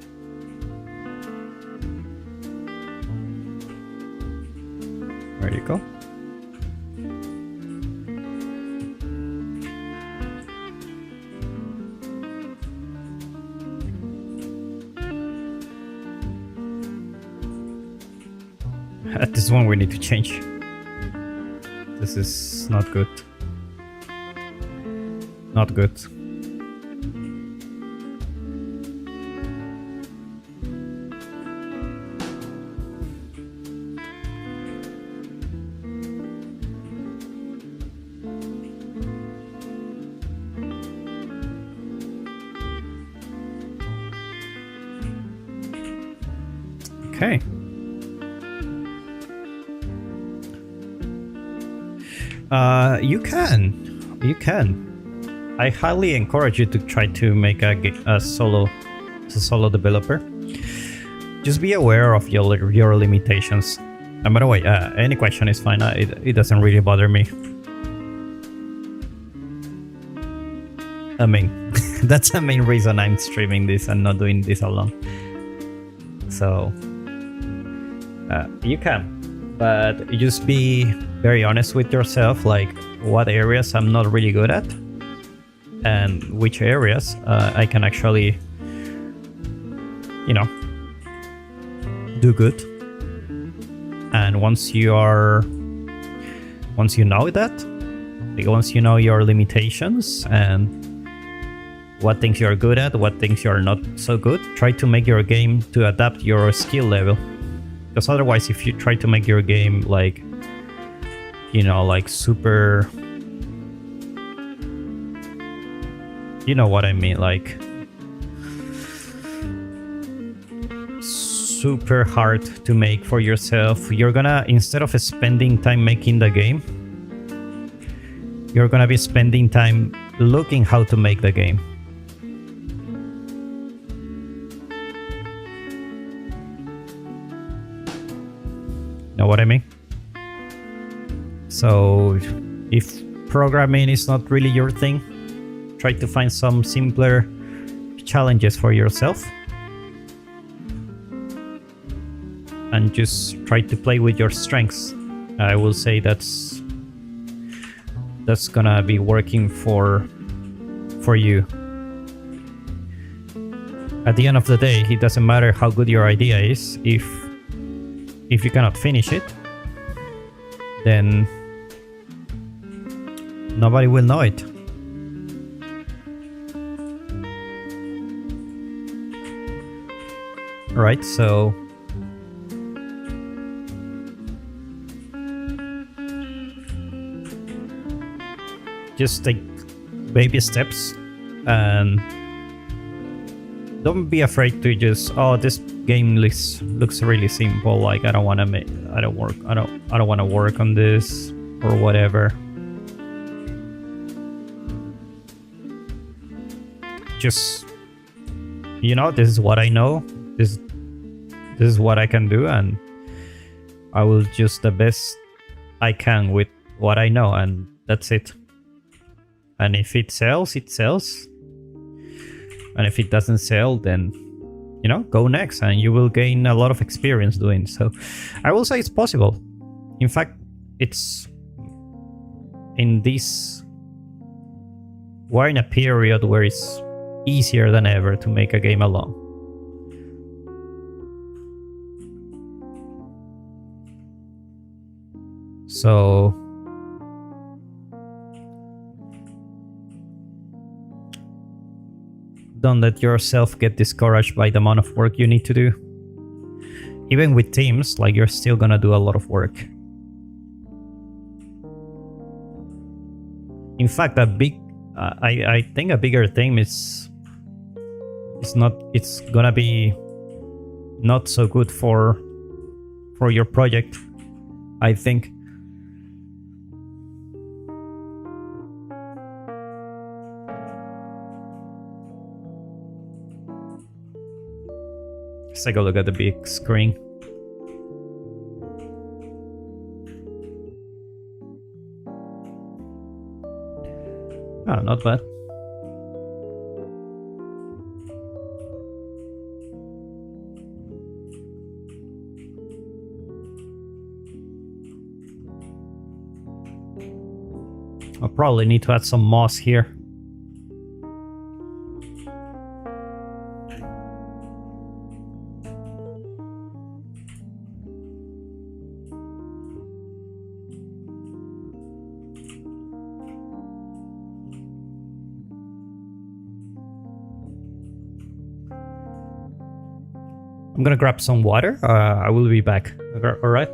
S1: There you go. This one we need to change. This is not good. Not good. Okay. You can. I highly encourage you to try to make a solo developer. Just be aware of your limitations. And by the way, any question is fine. It doesn't really bother me. I mean, that's the main reason I'm streaming this and not doing this alone. So, you can, but just be very honest with yourself, like what areas I'm not really good at and which areas I can actually, you know, do good. And once you know that, like once you know your limitations and what things you're good at, what things you're not so good, try to make your game to adapt your skill level. Because otherwise, if you try to make your game like, you know, like super, you know what I mean, like super hard to make for yourself, you're gonna, instead of spending time making the game, you're gonna be spending time looking how to make the game. Know what I mean? So if programming is not really your thing, try to find some simpler challenges for yourself and just try to play with your strengths. I will say that's gonna be working for you. At the end of the day, it doesn't matter how good your idea is, if you cannot finish it, then nobody will know it. Right, so just take baby steps and don't be afraid to just, oh, this game looks really simple, like I don't want to work on this or whatever. Just you know, this is what I know. This is what I can do, and I will just the best I can with what I know, and that's it. And if it sells, it sells. And if it doesn't sell, then, you know, go next, and you will gain a lot of experience doing so. I will say it's possible. In fact, it's in this, we're in a period where it's easier than ever to make a game alone. So don't let yourself get discouraged by the amount of work you need to do. Even with teams, like, you're still gonna do a lot of work. In fact, I think a bigger thing is it's gonna be not so good for your project, I think. Let's take a look at the big screen. Oh, not bad. I'll probably need to add some moss here. I'm gonna grab some water. I will be back. All right.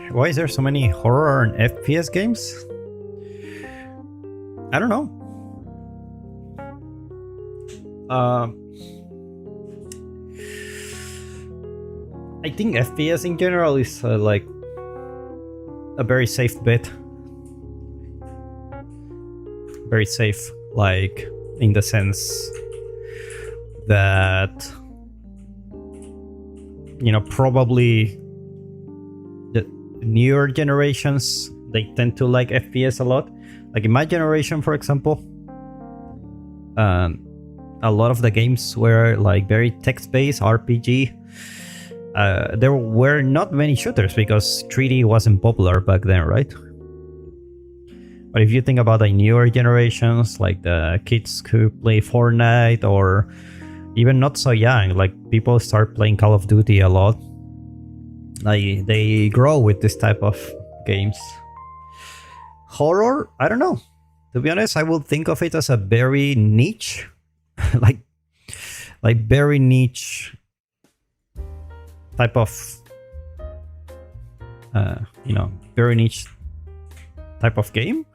S1: Why is there so many horror and FPS games? I don't know. I think FPS in general is like a very safe bet. Very safe, like, in the sense that, you know, probably the newer generations, they tend to like FPS a lot. Like in my generation, for example, a lot of the games were like very text-based RPG. There were not many shooters because 3D wasn't popular back then, right? But if you think about the newer generations, like the kids who play Fortnite, or even not so young, like people start playing Call of Duty a lot, like they grow with this type of games. Horror, I don't know. To be honest, I would think of it as a very niche, like very niche type of, you know, very niche type of game.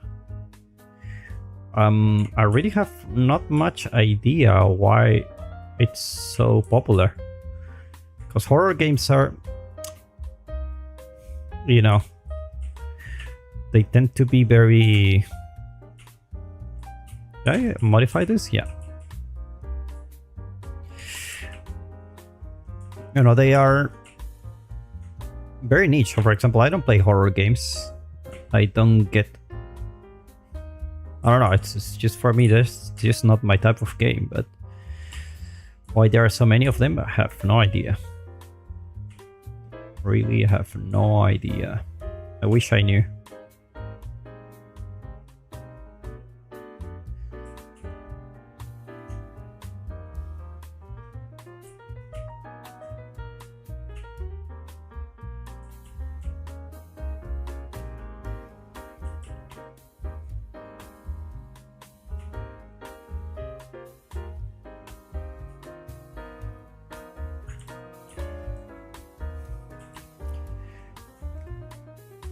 S1: I really have not much idea why it's so popular. Because horror games are, you know, they tend to be very... Did I modify this? Yeah. You know, they are very niche. For example, I don't play horror games. I don't get... I don't know, it's just for me, that's just not my type of game, but why there are so many of them, I have no idea. Really have no idea. I wish I knew.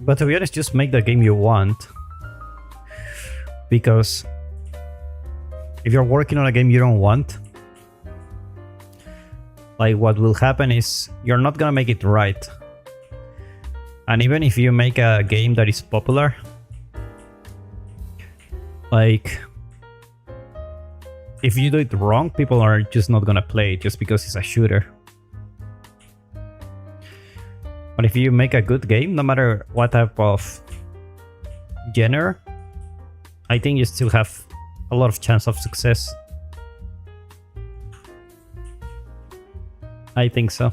S1: But to be honest, just make the game you want. Because if you're working on a game you don't want, like what will happen is you're not gonna make it right. And even if you make a game that is popular, like if you do it wrong, people are just not gonna play it just because it's a shooter. But if you make a good game, no matter what type of genre, I think you still have a lot of chance of success. I think so.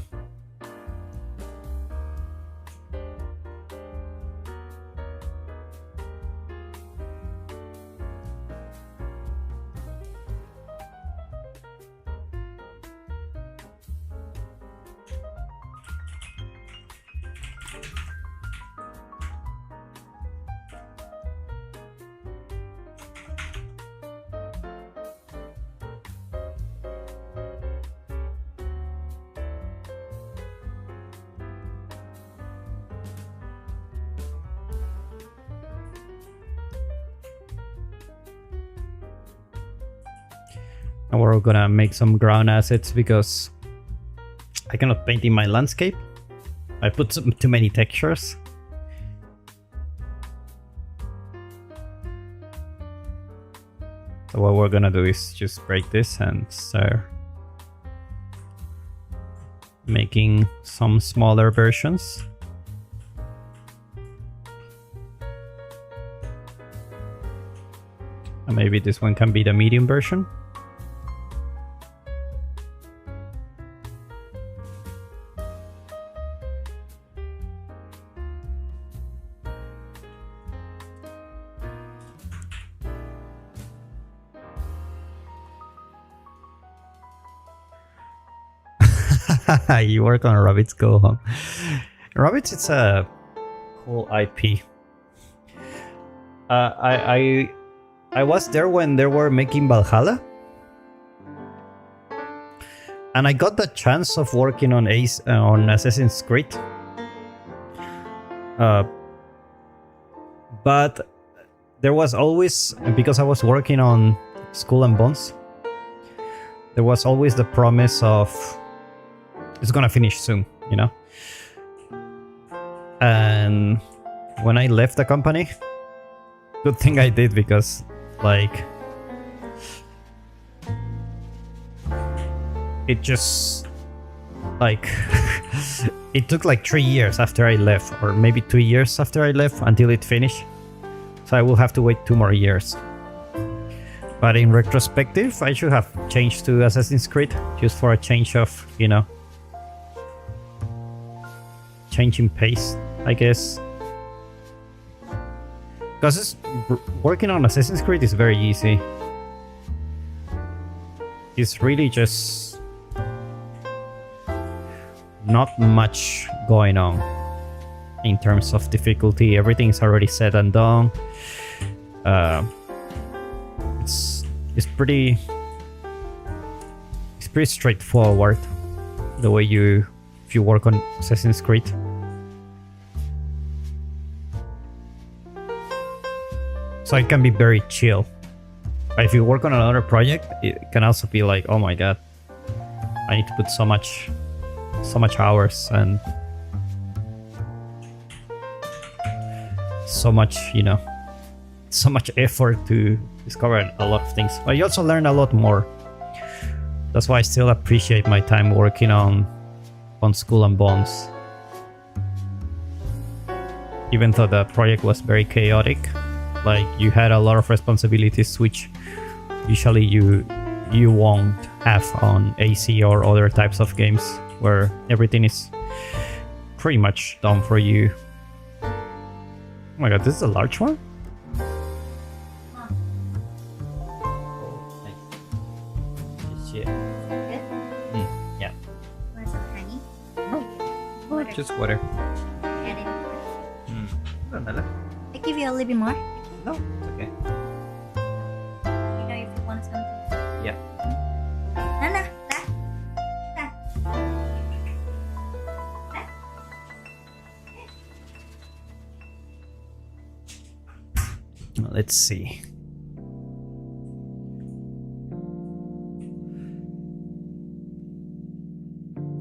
S1: And we're gonna make some ground assets because I cannot paint in my landscape. I put too many textures. So what we're gonna do is just break this and start making some smaller versions. And maybe this one can be the medium version. You work on Rabbits Go Home. Rabbits, it's a cool IP. I was there when they were making Valhalla, and I got the chance of working on on Assassin's Creed. But there was always, because I was working on Skull and Bones, there was always the promise of it's gonna finish soon, you know? And when I left the company, good thing I did, because like it just like it took like 3 years after I left, or maybe 2 years after I left, until it finished. So I will have to wait 2 more years. But in retrospective, I should have changed to Assassin's Creed just for a change of, you know, change in pace, I guess. Because working on Assassin's Creed is very easy. It's really just not much going on in terms of difficulty. Everything's already said and done. It's pretty straightforward the way if you work on Assassin's Creed. So it can be very chill. But if you work on another project, it can also be like, oh my god, I need to put so much hours and so much, so much effort to discover a lot of things. But you also learn a lot more. That's why I still appreciate my time working on Skull and Bones. Even though the project was very chaotic, like you had a lot of responsibilities which usually you won't have on AC or other types of games where everything is pretty much done for you. Oh my god, this is a large one? Just water.
S2: I give you a little bit more.
S1: No, it's okay.
S2: You know if you want something.
S1: Yeah.
S2: Nana,
S1: let's see.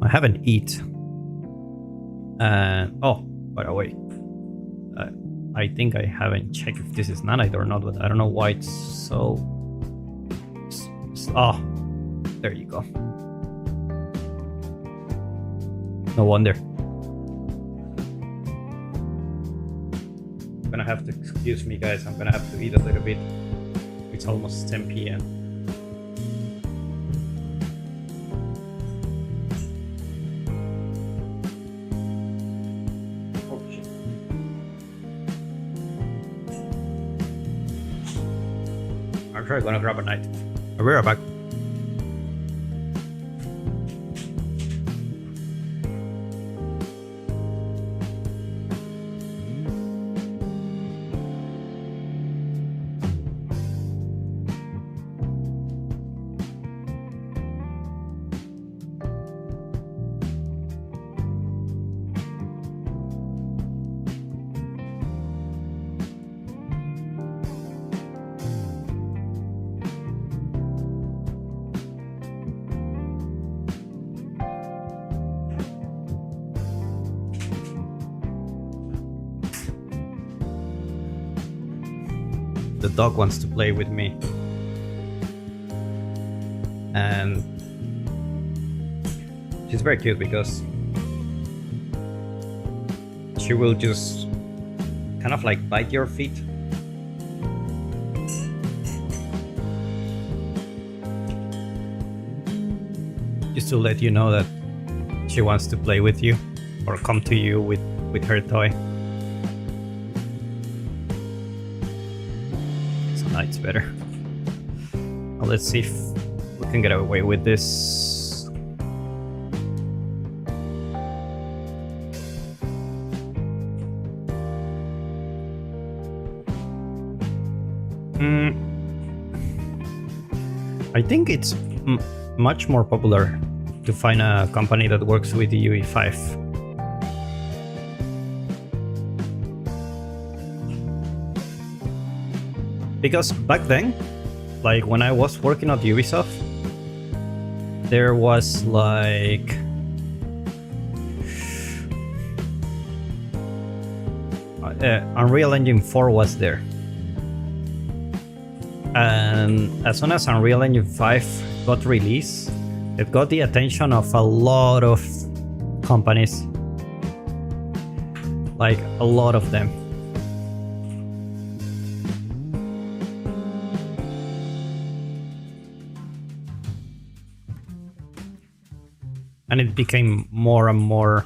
S1: I haven't eaten. Oh, by the way, I think I haven't checked if this is nanite or not, but I don't know why it's so... Oh, there you go. No wonder. I'm gonna have to excuse me, guys. I'm gonna have to eat a little bit. It's almost 10 p.m. I'm sure I'm gonna grab a knife. I'll be right back. The dog wants to play with me, and she's very cute because she will just kind of like bite your feet. Just to let you know that she wants to play with you or come to you with her toy. It's better. Well, let's see if we can get away with this. I think it's much more popular to find a company that works with the UE5. Because back then, like when I was working at Ubisoft, there was like Unreal Engine 4 was there. And as soon as Unreal Engine 5 got released, it got the attention of a lot of companies. Like a lot of them. And it became more and more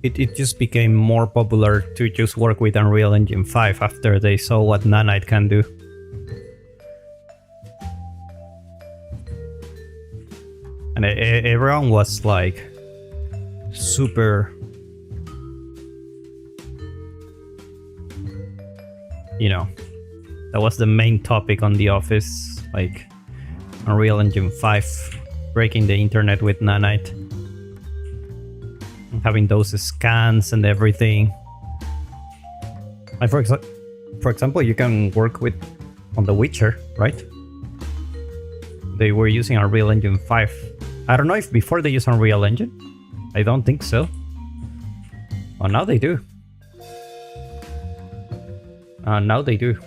S1: it just became more popular to just work with Unreal Engine 5 after they saw what Nanite can do. And everyone was like super, that was the main topic on the office, like Unreal Engine 5 breaking the internet with Nanite. having those scans and everything. Like for example, you can work with on The Witcher, right? They were using Unreal Engine 5. I don't know if before they used Unreal Engine. I don't think so. Oh, now they do. Now they do.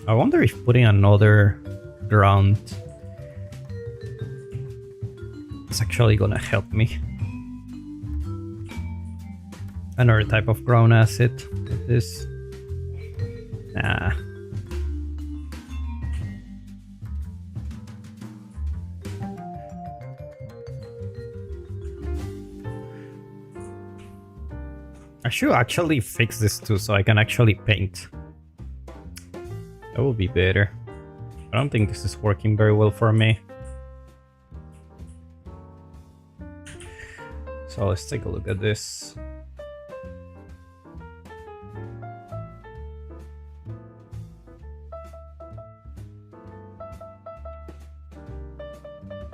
S1: I wonder if putting another ground is actually gonna help me. Another type of ground asset like this. Nah. I should actually fix this too so I can actually paint. That would be better. I don't think this is working very well for me. So let's take a look at this.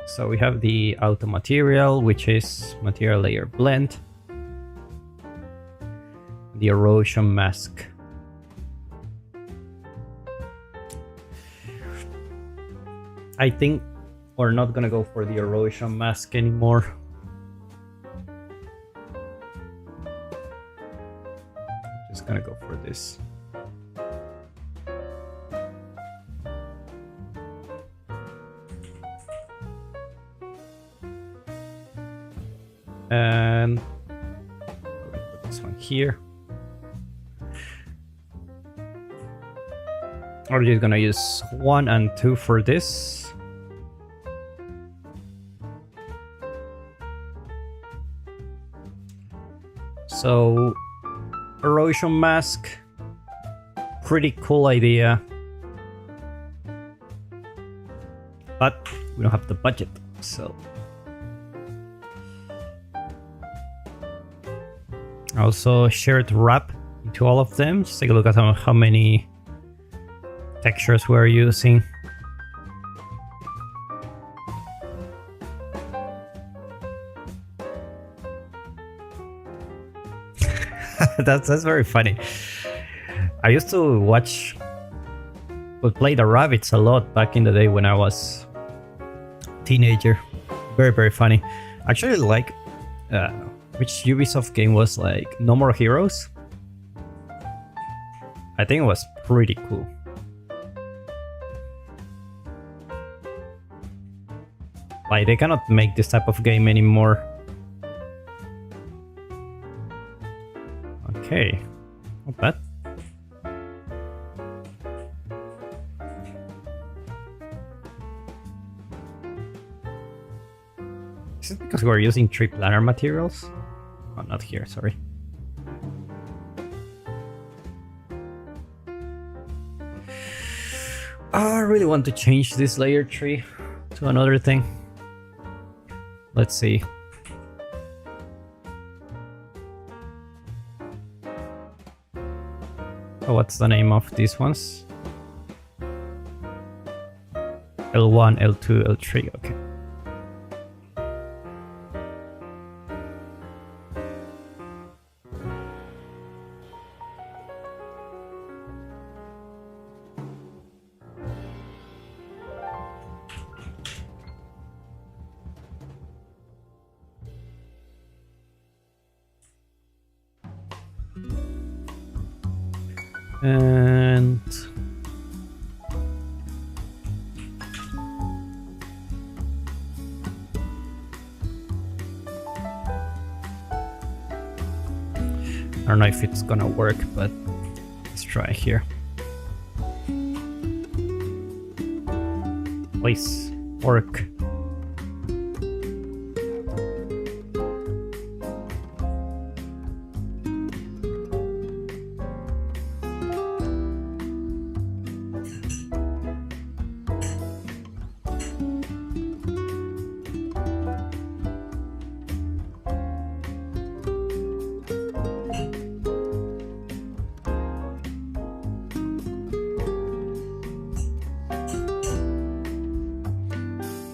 S1: So we have the auto material, which is material layer blend. The erosion mask. I think we're not gonna go for the erosion mask anymore. Just gonna go for this. And put this one here. We're just gonna use 1 and 2 for this. So, erosion mask, pretty cool idea, but we don't have the budget, so. Also, shared wrap into all of them. Just take a look at how many textures we're using. That's very funny. I used to play the rabbits a lot back in the day when I was a teenager. Very funny. Actually, like which Ubisoft game was like No More Heroes? I think it was pretty cool. Like they cannot make this type of game anymore. Okay, not bad. Is it because we're using 3 planar materials? Oh, not here, sorry. I really want to change this layer tree to another thing. Let's see. Oh, what's the name of these ones? L1, L2, L3, okay. And I don't know if it's gonna work, but let's try here. Please work.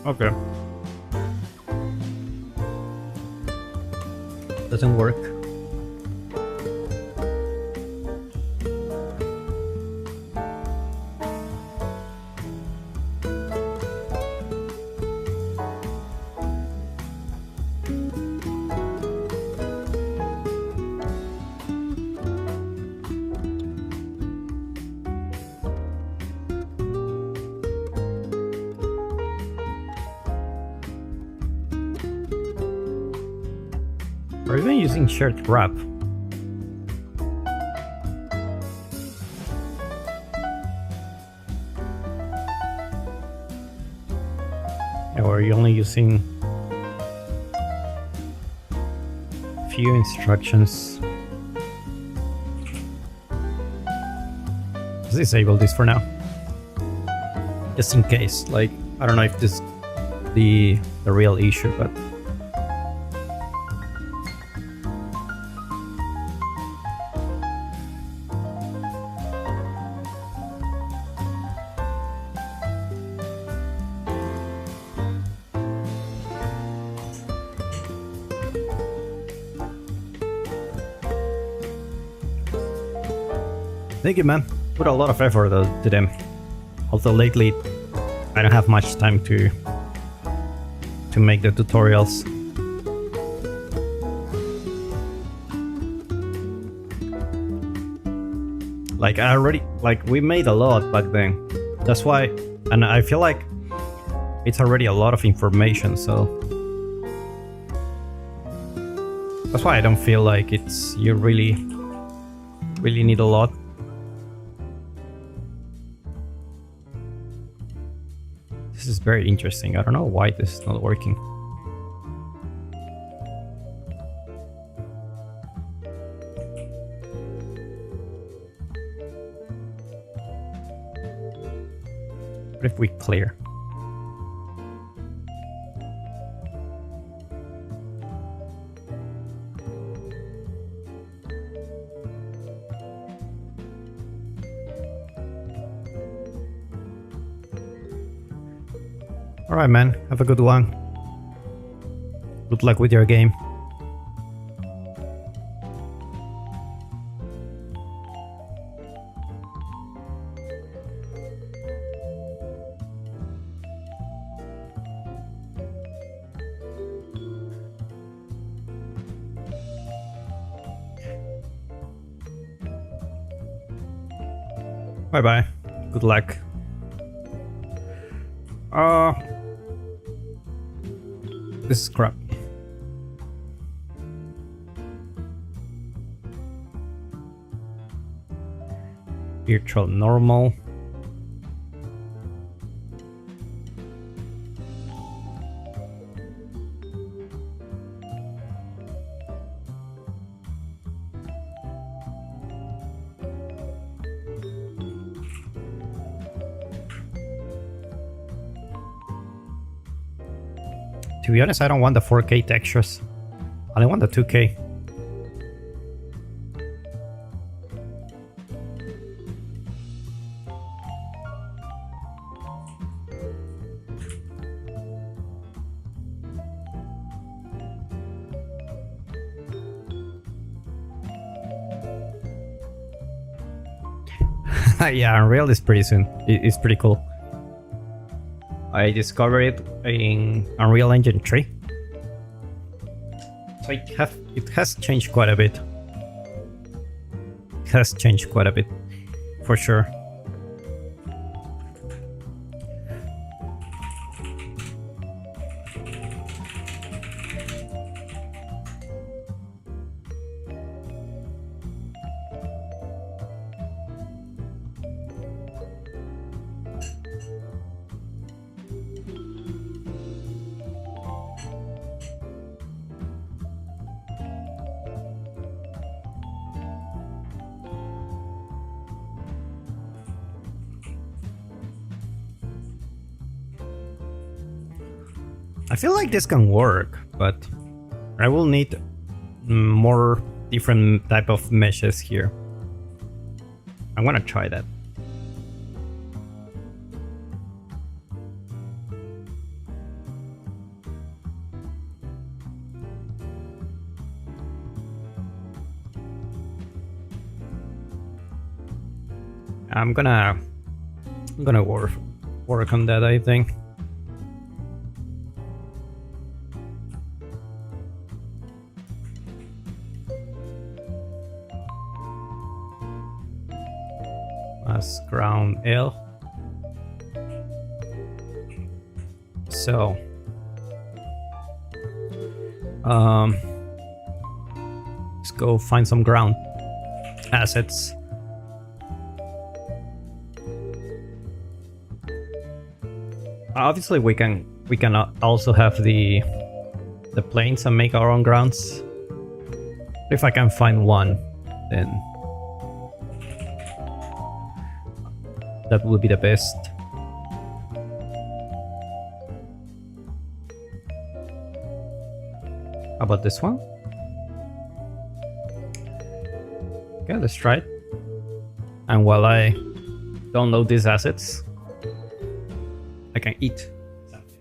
S1: Okay. doesn't work. Or even using shared wrap. Or you're only using few instructions. Let's disable this for now. Just in case, like, I don't know if this is the real issue, but thank you, man. Put a lot of effort to them. Although lately, I don't have much time to make the tutorials. Like we made a lot back then. That's why, and I feel like it's already a lot of information. So that's why I don't feel like you really need a lot. This is very interesting. I don't know why this is not working. What if we clear? Alright, man. Have a good one. Good luck with your game. Bye bye. Good luck. This is crap. Virtual normal. To be honest, I don't want the 4K textures. I only want the 2K. Yeah, Unreal is pretty soon. It's pretty cool. I discovered it in Unreal Engine 3. So it has changed quite a bit. It has changed quite a bit, for sure. I feel like this can work, but I will need more different type of meshes here. I'm gonna try that. I'm gonna work on that, I think. As ground L. So let's go find some ground assets. Obviously we can also have the planes and make our own grounds. If I can find one, then that would be the best. How about this one? Okay, let's try it. And while I download these assets, I can eat something.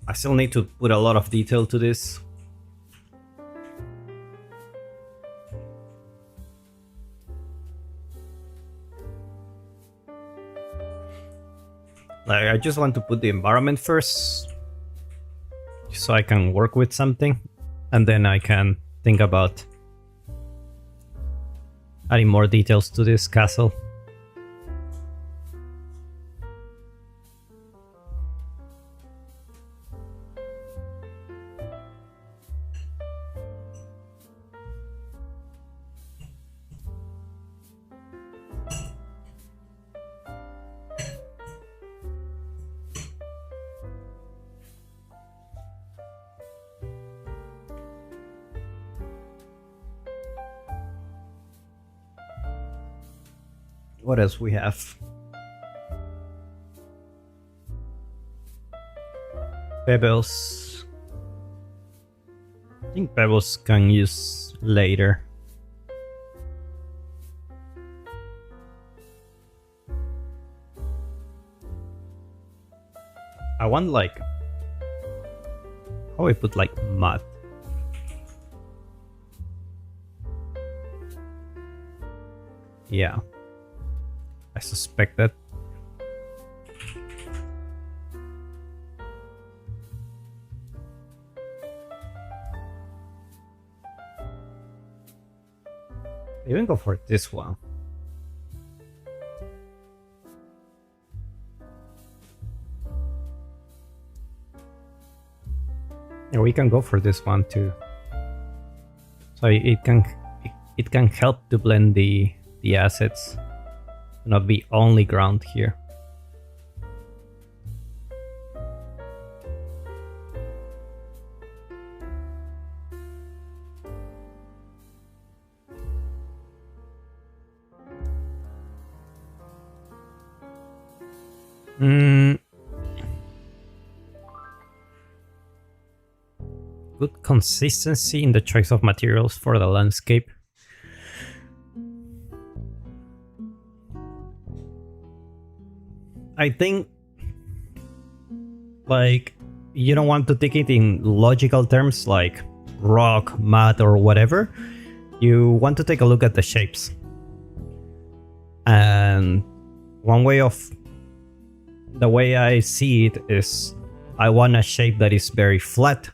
S1: I still need to put a lot of detail to this. Like, I just want to put the environment first, so I can work with something, and then I can think about adding more details to this castle. What else we have? Pebbles. I think pebbles can use later. I want like how I put like mud. Yeah. I suspect that. Even go for this one. Yeah, we can go for this one too. So it can help to blend the assets. Not be only ground here. Good consistency in the choice of materials for the landscape. I think, like, you don't want to take it in logical terms like rock, mud, or whatever. You want to take a look at the shapes. And one way of the way I see it is I want a shape that is very flat,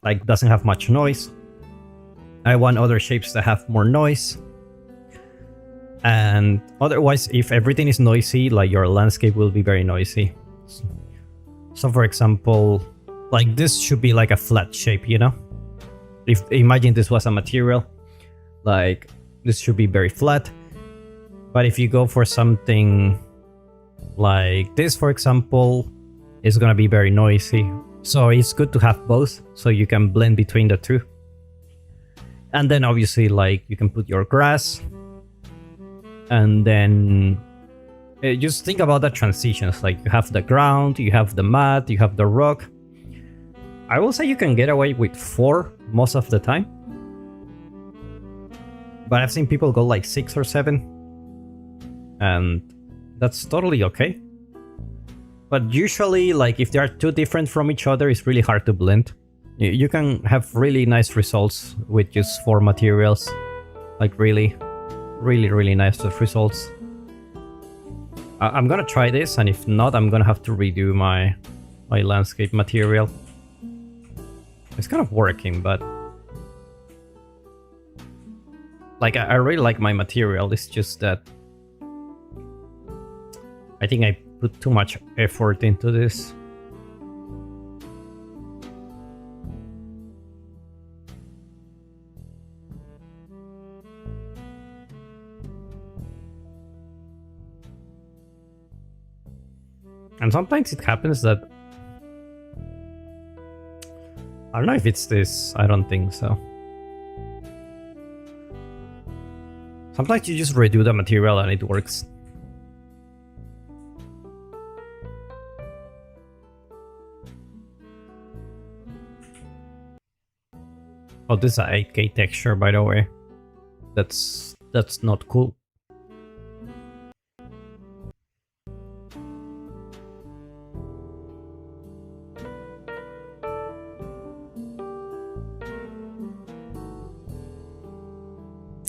S1: like doesn't have much noise. I want other shapes that have more noise. And otherwise, if everything is noisy, like your landscape will be very noisy. So for example, like this should be like a flat shape, you know? If imagine this was a material, like this should be very flat. But if you go for something like this, for example, it's gonna be very noisy. So it's good to have both, so you can blend between the two. And then obviously, like, you can put your grass And then just think about the transitions. Like you have the ground, you have the mat, you have the rock. I will say you can get away with 4 most of the time. But I've seen people go like 6 or 7. And that's totally okay. But usually, like if they are too different from each other, it's really hard to blend. You can have really nice results with just 4 materials. Like really nice results. I'm gonna try this, and if not, I'm gonna have to redo my landscape material. It's kind of working, but like I really like my material. It's just that I think I put too much effort into this. And sometimes it happens that I don't know if it's this. I don't think so. Sometimes you just redo the material and it works. Oh, this is a 8K texture, by the way. That's not cool.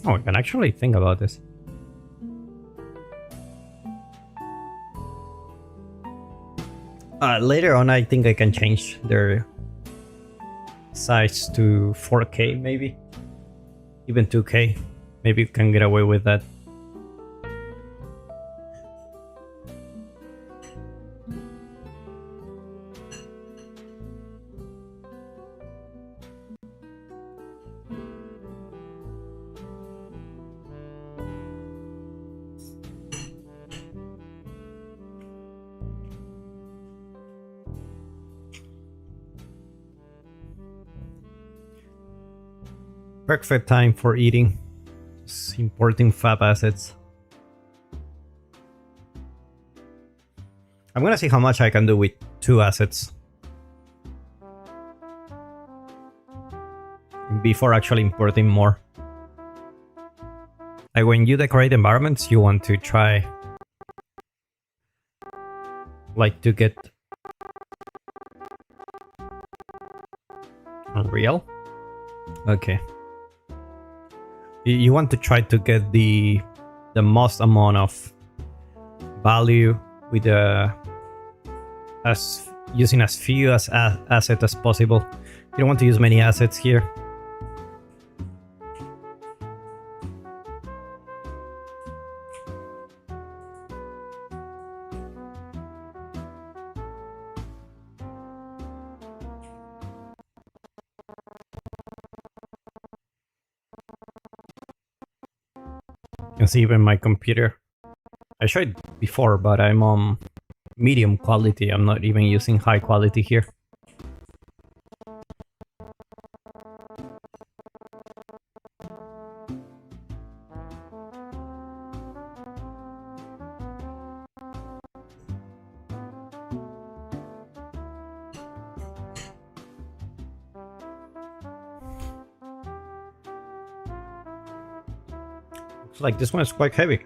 S1: Oh, I can actually think about this. Later on, I think I can change their size to 4K, maybe. Even 2K. Maybe you can get away with that. Perfect time for eating. Just importing fab assets. I'm gonna see how much I can do with 2 assets before actually importing more. Like when you decorate environments, you want to try like to get Unreal. Okay. You want to try to get the most amount of value with using as few assets as possible. You don't want to use many assets here. You can see even my computer. I showed before, but I'm on medium quality. I'm not even using high quality here. Looks like this one is quite heavy.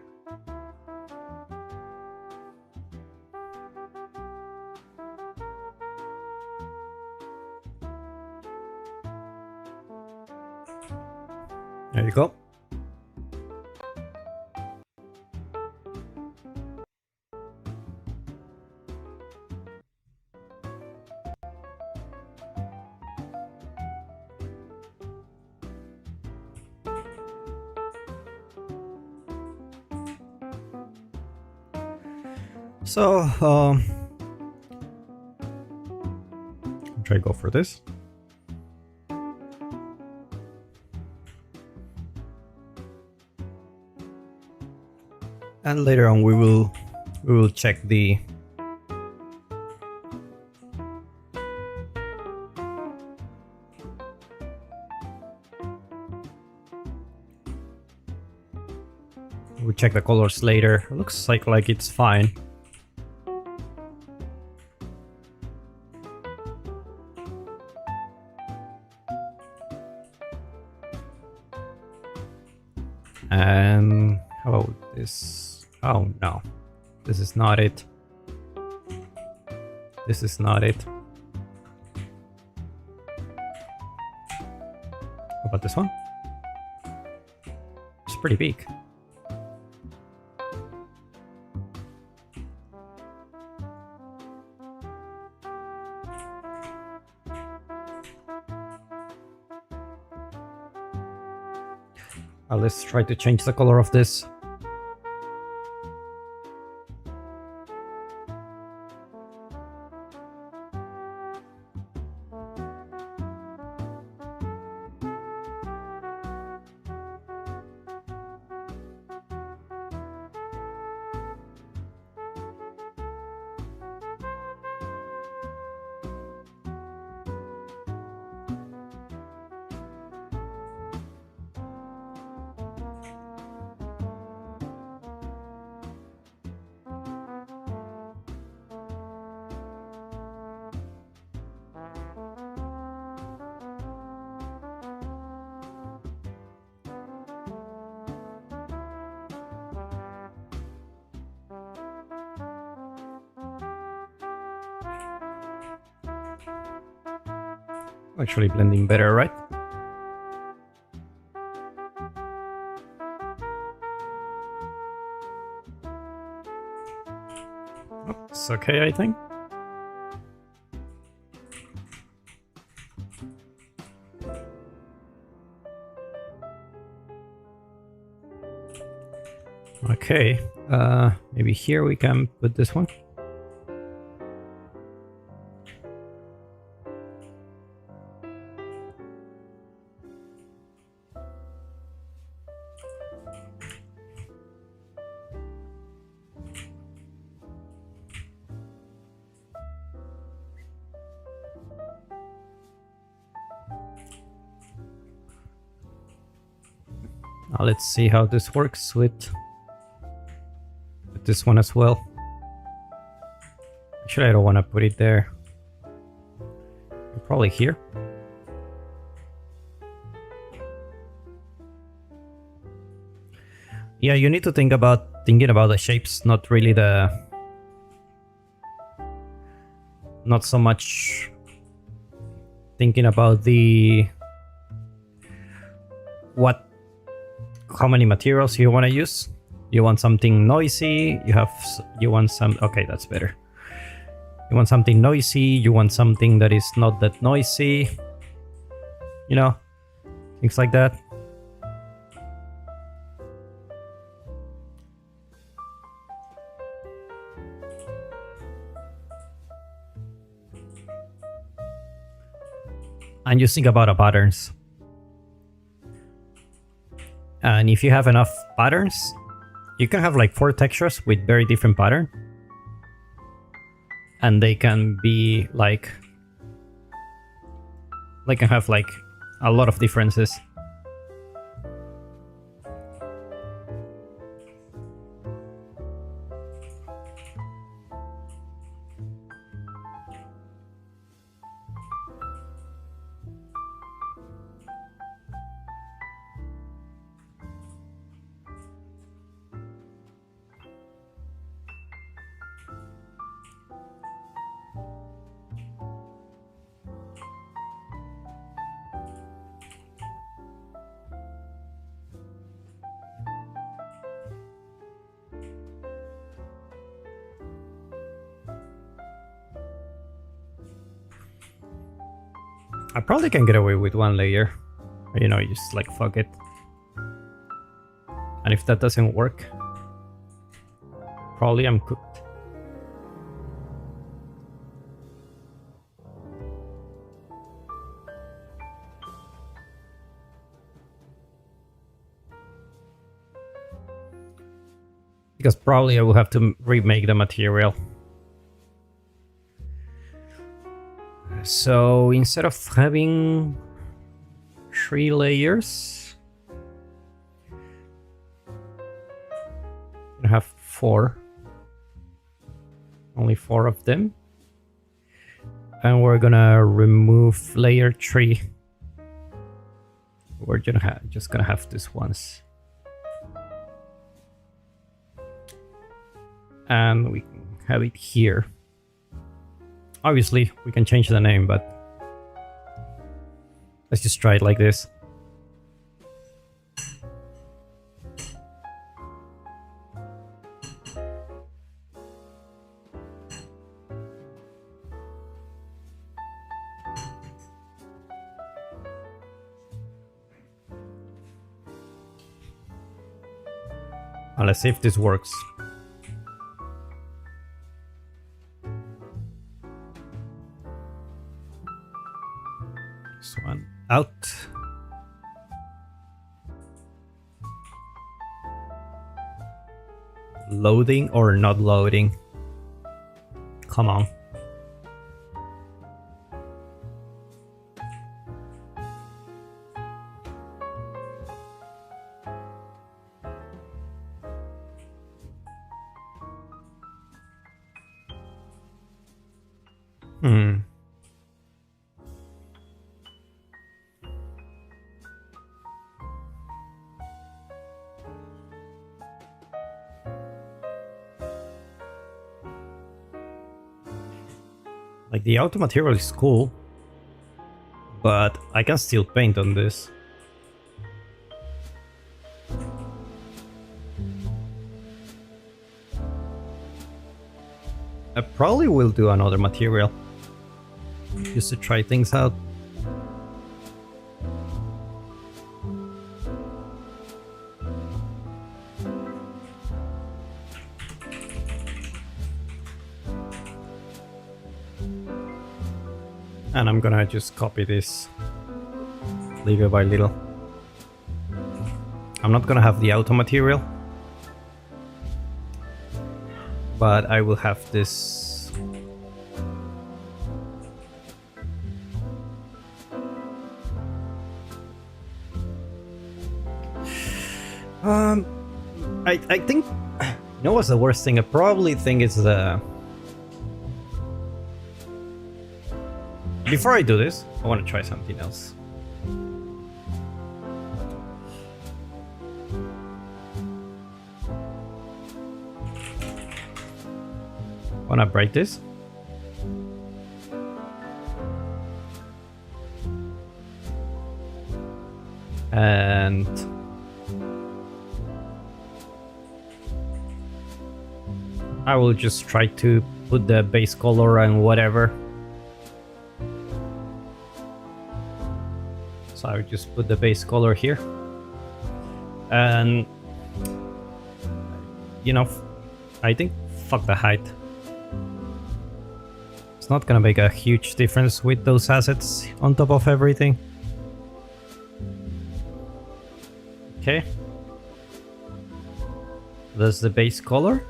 S1: There you go. So, try go for this. And later on we will check the We'll check the colors later. It looks like it's fine. And how about this? Oh no, this is not it. This is not it. How about this one? It's pretty big. Let's try to change the color of this. Actually blending better, right? Oh, it's okay, I think. Okay, maybe here we can put this one. Now let's see how this works with this one as well. Actually, I don't want to put it there. Probably here. Yeah, you need to thinking about the shapes, not really not so much thinking about how many materials you want to use. You want something noisy, you want some, okay, that's better. You want something noisy, you want something that is not that noisy, you know, things like that. And you think about the patterns. And if you have enough patterns, you can have like 4 textures with very different pattern. And they can be like, they can have like a lot of differences. I probably can get away with 1 layer. You know, just like fuck it. And if that doesn't work, probably I'm cooked. Because probably I will have to remake the material. So instead of having 3 layers, 4. Only 4 of them. And we're gonna remove layer 3. We're just gonna have this once. And we can have it here. Obviously, we can change the name, but let's just try it like this. And let's see if this works. This one out. Loading or not loading? Come on. Like the auto material is cool, but I can still paint on this. I probably will do another material just to try things out. And I'm gonna just copy this little by little. I'm not gonna have the auto material, but I will have this. I think, you know what's the worst thing? I probably think it's the... Before I do this, I want to try something else. Wanna break this? And I will just try to put the base color and whatever. So I will just put the base color here. And you know, I think fuck the height. It's not gonna make a huge difference with those assets on top of everything. Okay. That's the base color.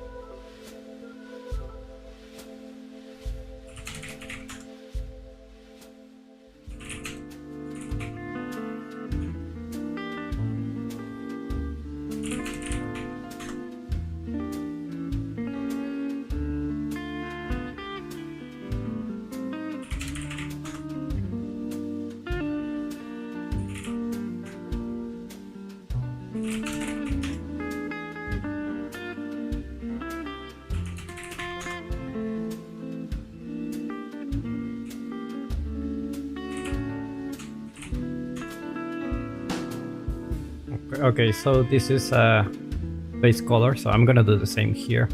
S1: Okay, so this is a base color, so I'm gonna do the same here.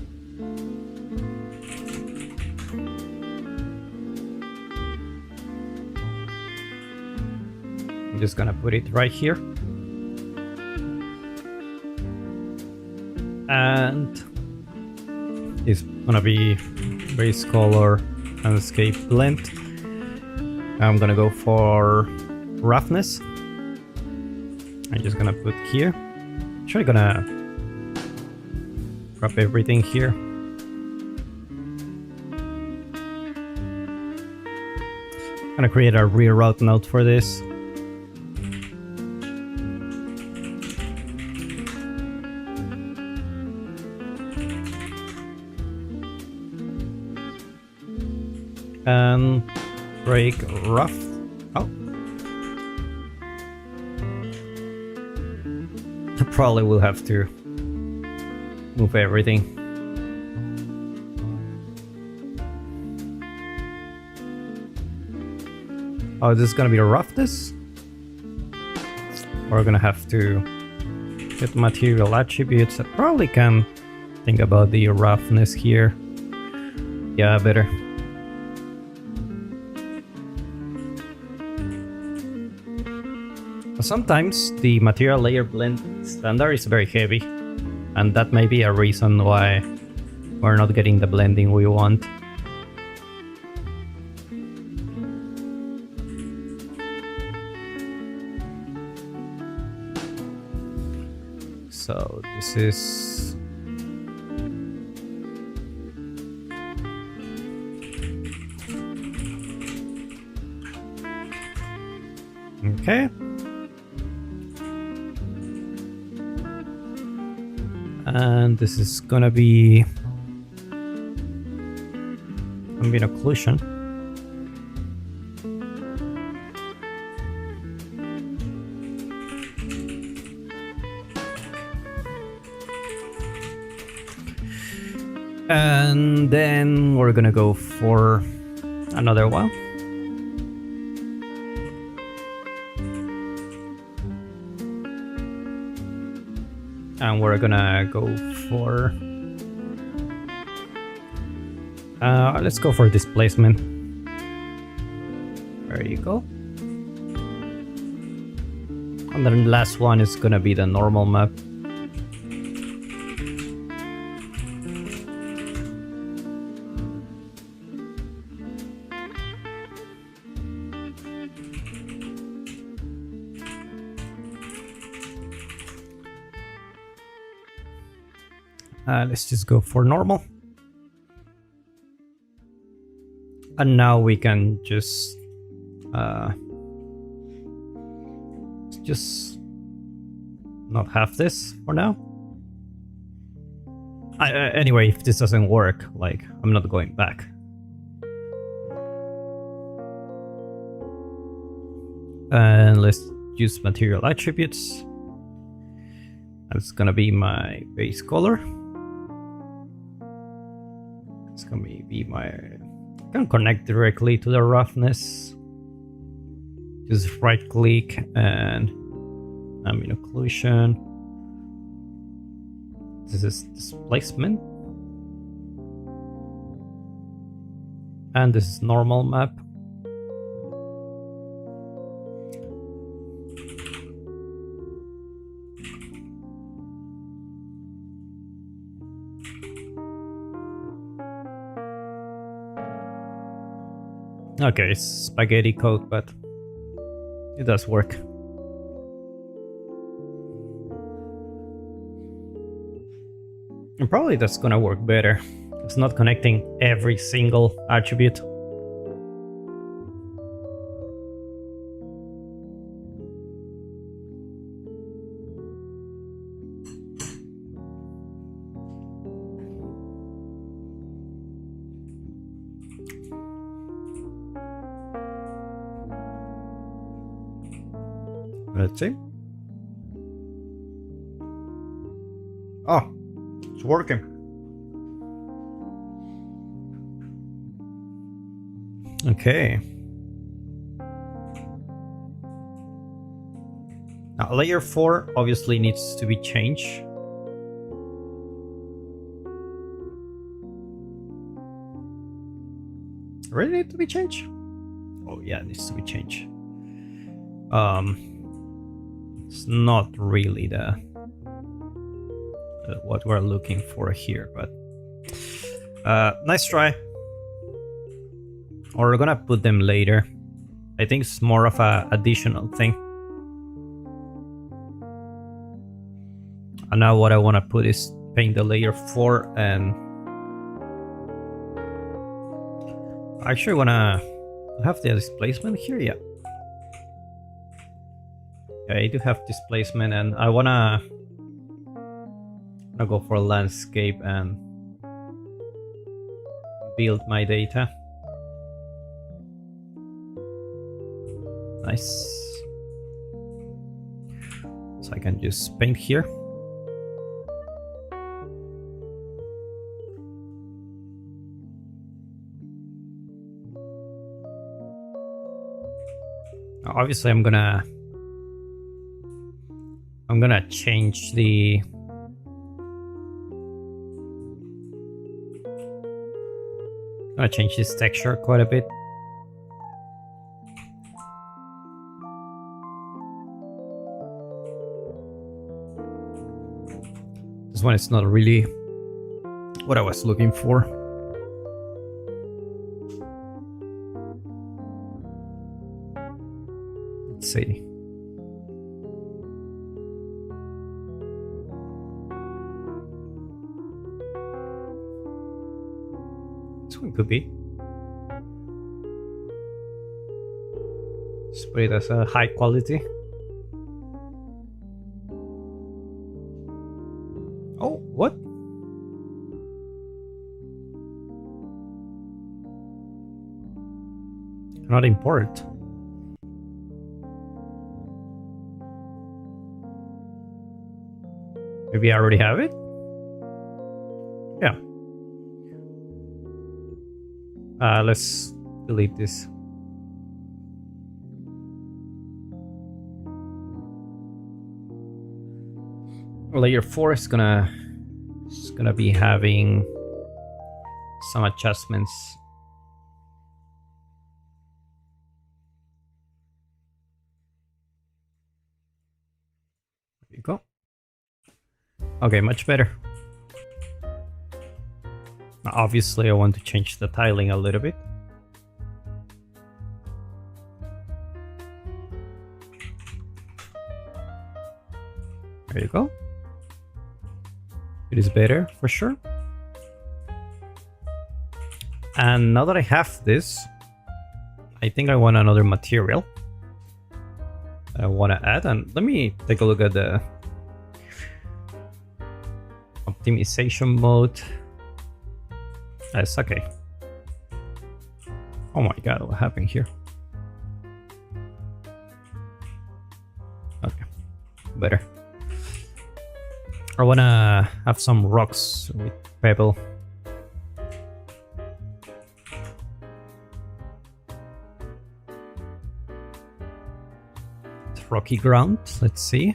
S1: I'm just gonna put it right here. And it's gonna be base color, landscape blend. I'm gonna go for roughness. I'm just gonna put here. Actually gonna wrap everything here. Gonna create a reroute node for this. and break rough. Oh. I probably will have to move everything. Oh, this is gonna be the roughness? We're gonna have to get material attributes. I probably can think about the roughness here. Yeah, better. Sometimes the material layer blend standard is very heavy, and that may be a reason why we're not getting the blending we want. So this is okay. And this is gonna be ambient occlusion. And then we're gonna go for another one. And we're gonna go for let's go for displacement. There you go. And then the last one is gonna be the normal map. Let's just go for normal. And now we can just not have this for now. Anyway, if this doesn't work, like, I'm not going back. And let's use material attributes. That's gonna be my base color. It's gonna be my... I can connect directly to the roughness. Just right click and ambient occlusion. This is displacement. And this is normal map. Okay, it's spaghetti code, but it does work. And probably that's gonna work better. It's not connecting every single attribute. Let's see. Oh, it's working. Okay. Now, layer 4 obviously needs to be changed. Really need to be changed? Oh yeah, it needs to be changed. It's not really the what we're looking for here, but nice try. Or we're gonna put them later. I think it's more of a additional thing. And now what I want to put is paint the layer 4, and I actually wanna have the displacement here. Yeah, I do have displacement, and I wanna go for landscape and build my data. Nice. So I can just paint here. Obviously, I'm gonna change the this texture quite a bit. This one is not really what I was looking for. Let's see. This one could be. Let's put it as a high quality. Oh, what? Not import. Maybe I already have it? Yeah. Let's delete this. Layer 4 is gonna be having some adjustments. There you go. Okay, much better. Obviously, I want to change the tiling a little bit. There you go. It is better for sure. And now that I have this, I think I want another material I want to add. And let me take a look at the optimization mode. That's okay. Oh my god, what happened here? Okay, better. I wanna have some rocks with pebble. It's rocky ground, let's see.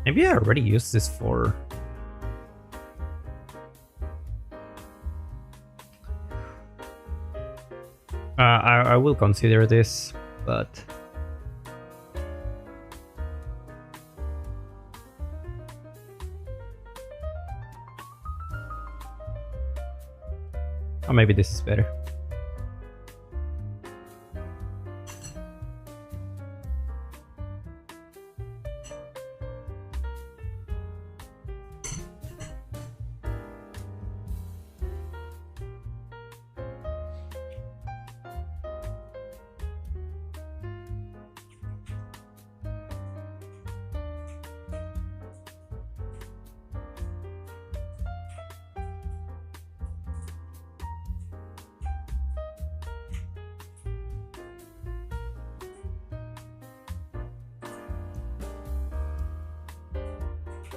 S1: Maybe I already used this for... I will consider this, but... Or maybe this is better.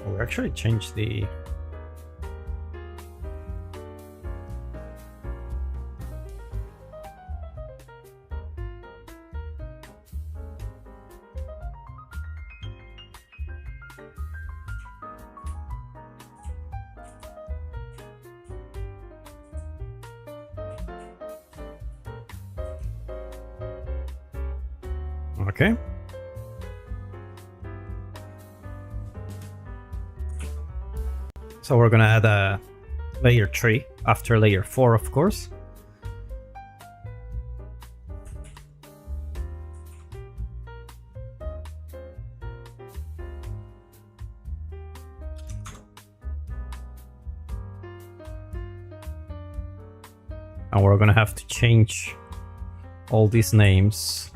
S1: We actually changed the... Okay. So we're gonna add a layer 3 after layer 4, of course. And we're gonna have to change all these names.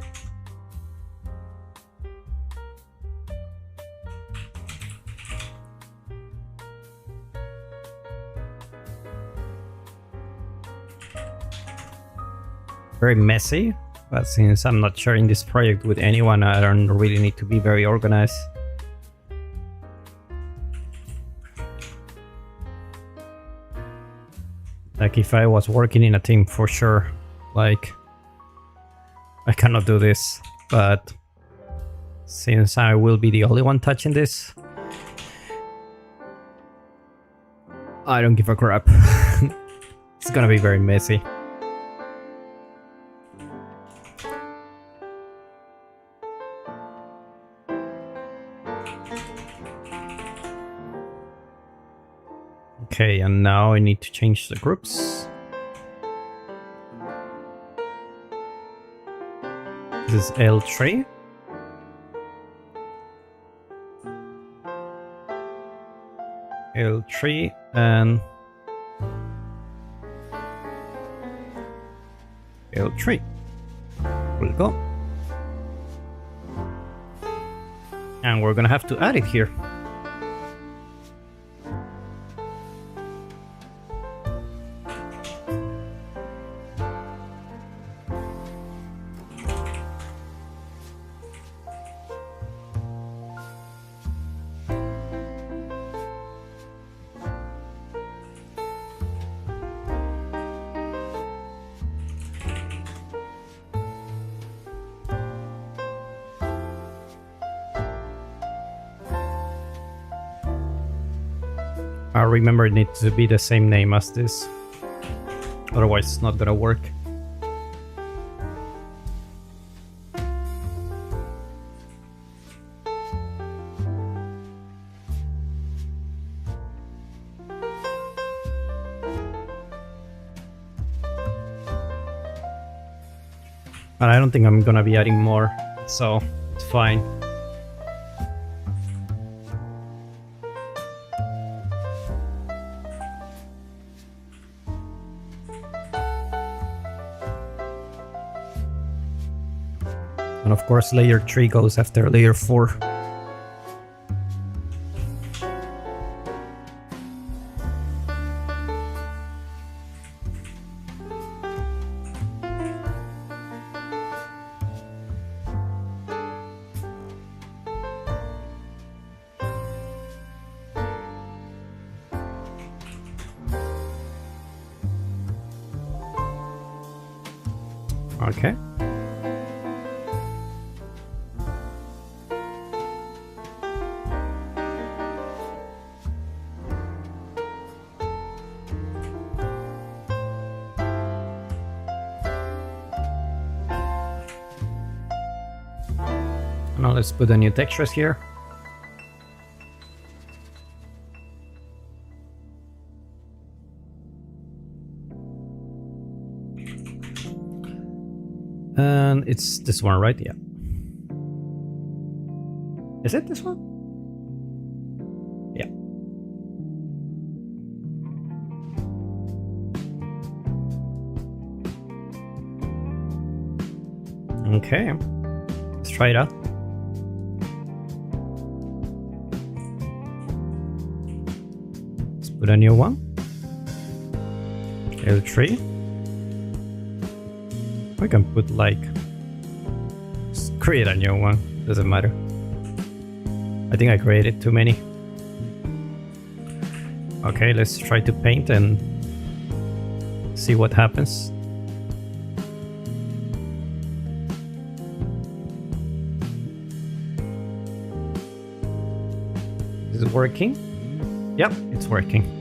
S1: very messy, but since I'm not sharing this project with anyone, I don't really need to be very organized. Like if I was working in a team, for sure, like I cannot do this, but since I will be the only one touching this, I don't give a crap. It's gonna be very messy. Okay, and now I need to change the groups. This is L3. L3 and L3. We'll go. And we're gonna have to add it here. Remember, it needs to be the same name as this, otherwise it's not gonna work. And I don't think I'm gonna be adding more, so it's fine. And of course layer 3 goes after layer 4. Okay. Now let's put the new textures here. And it's this one, right? Yeah. Is it this one? Yeah. Okay. Let's try it out. Let's put a new one. L3. We can put like, just create a new one, doesn't matter. I think I created too many. Okay, let's try to paint and see what happens. Is it working? Yep, it's working.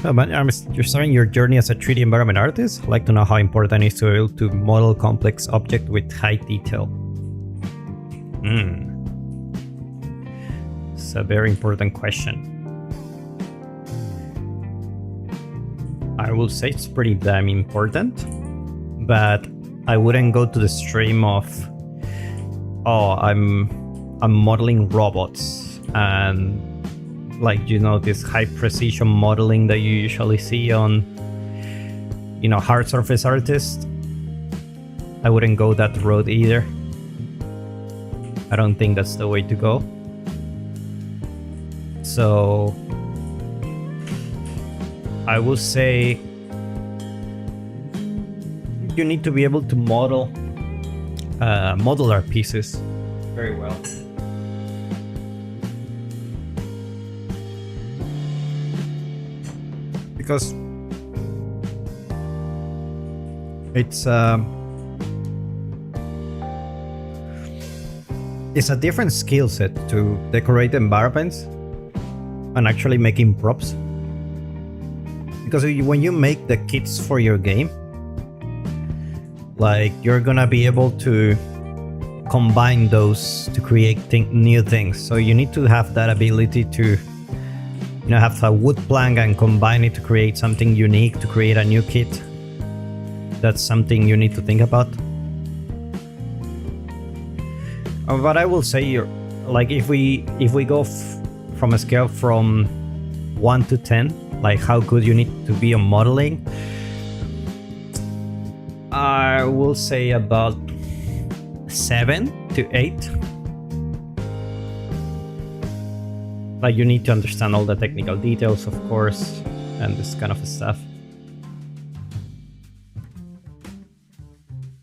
S1: Oh, but you're starting your journey as a 3D environment artist. I'd like to know how important it is to be able to model complex objects with high detail. It's a very important question. I will say it's pretty damn important, but I wouldn't go to the stream of, oh, I'm modeling robots and, like, you know, this high precision modeling that you usually see on, you know, hard surface artists. I wouldn't go that road either. I don't think that's the way to go. So I would say you need to be able to model modular pieces very well. Because it's a different skill set to decorate environments and actually making props. Because when you make the kits for your game, like, you're gonna be able to combine those to create new things. So you need to have that ability to, have a wood plank and combine it to create something unique, to create a new kit. That's something you need to think about. But I will say, like, if we go from a scale from 1 to 10, like how good you need to be on modeling, I will say about 7 to 8. Like, you need to understand all the technical details, of course, and this kind of stuff.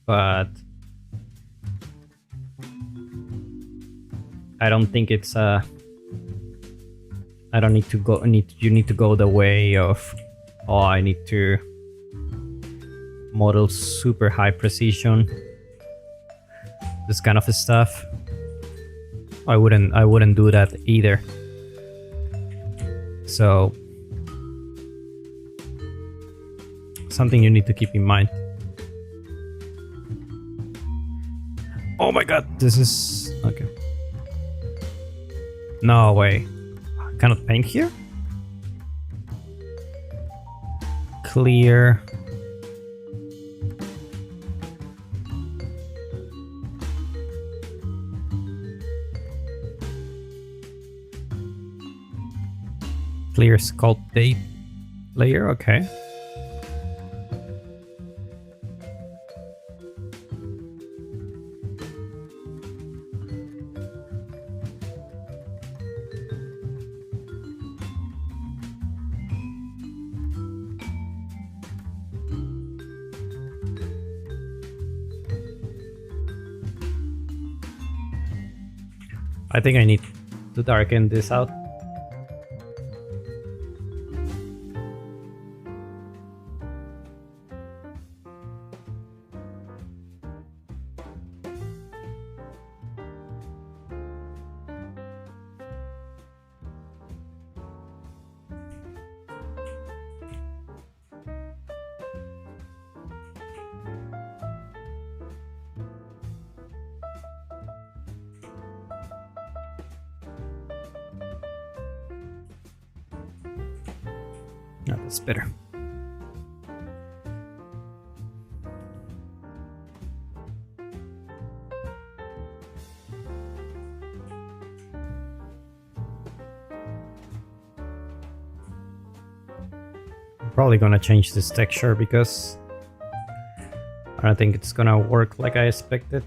S1: But I don't think it's I don't need to go. You need to go the way of, oh, I need to model super high precision. This kind of stuff. I wouldn't do that either. So something you need to keep in mind. Oh my god, this is okay. No way. I cannot paint here? Clear. Clear sculpt date layer, okay. I think I need to darken this out. Yeah, that's better. I'm probably gonna change this texture because I don't think it's gonna work like I expected.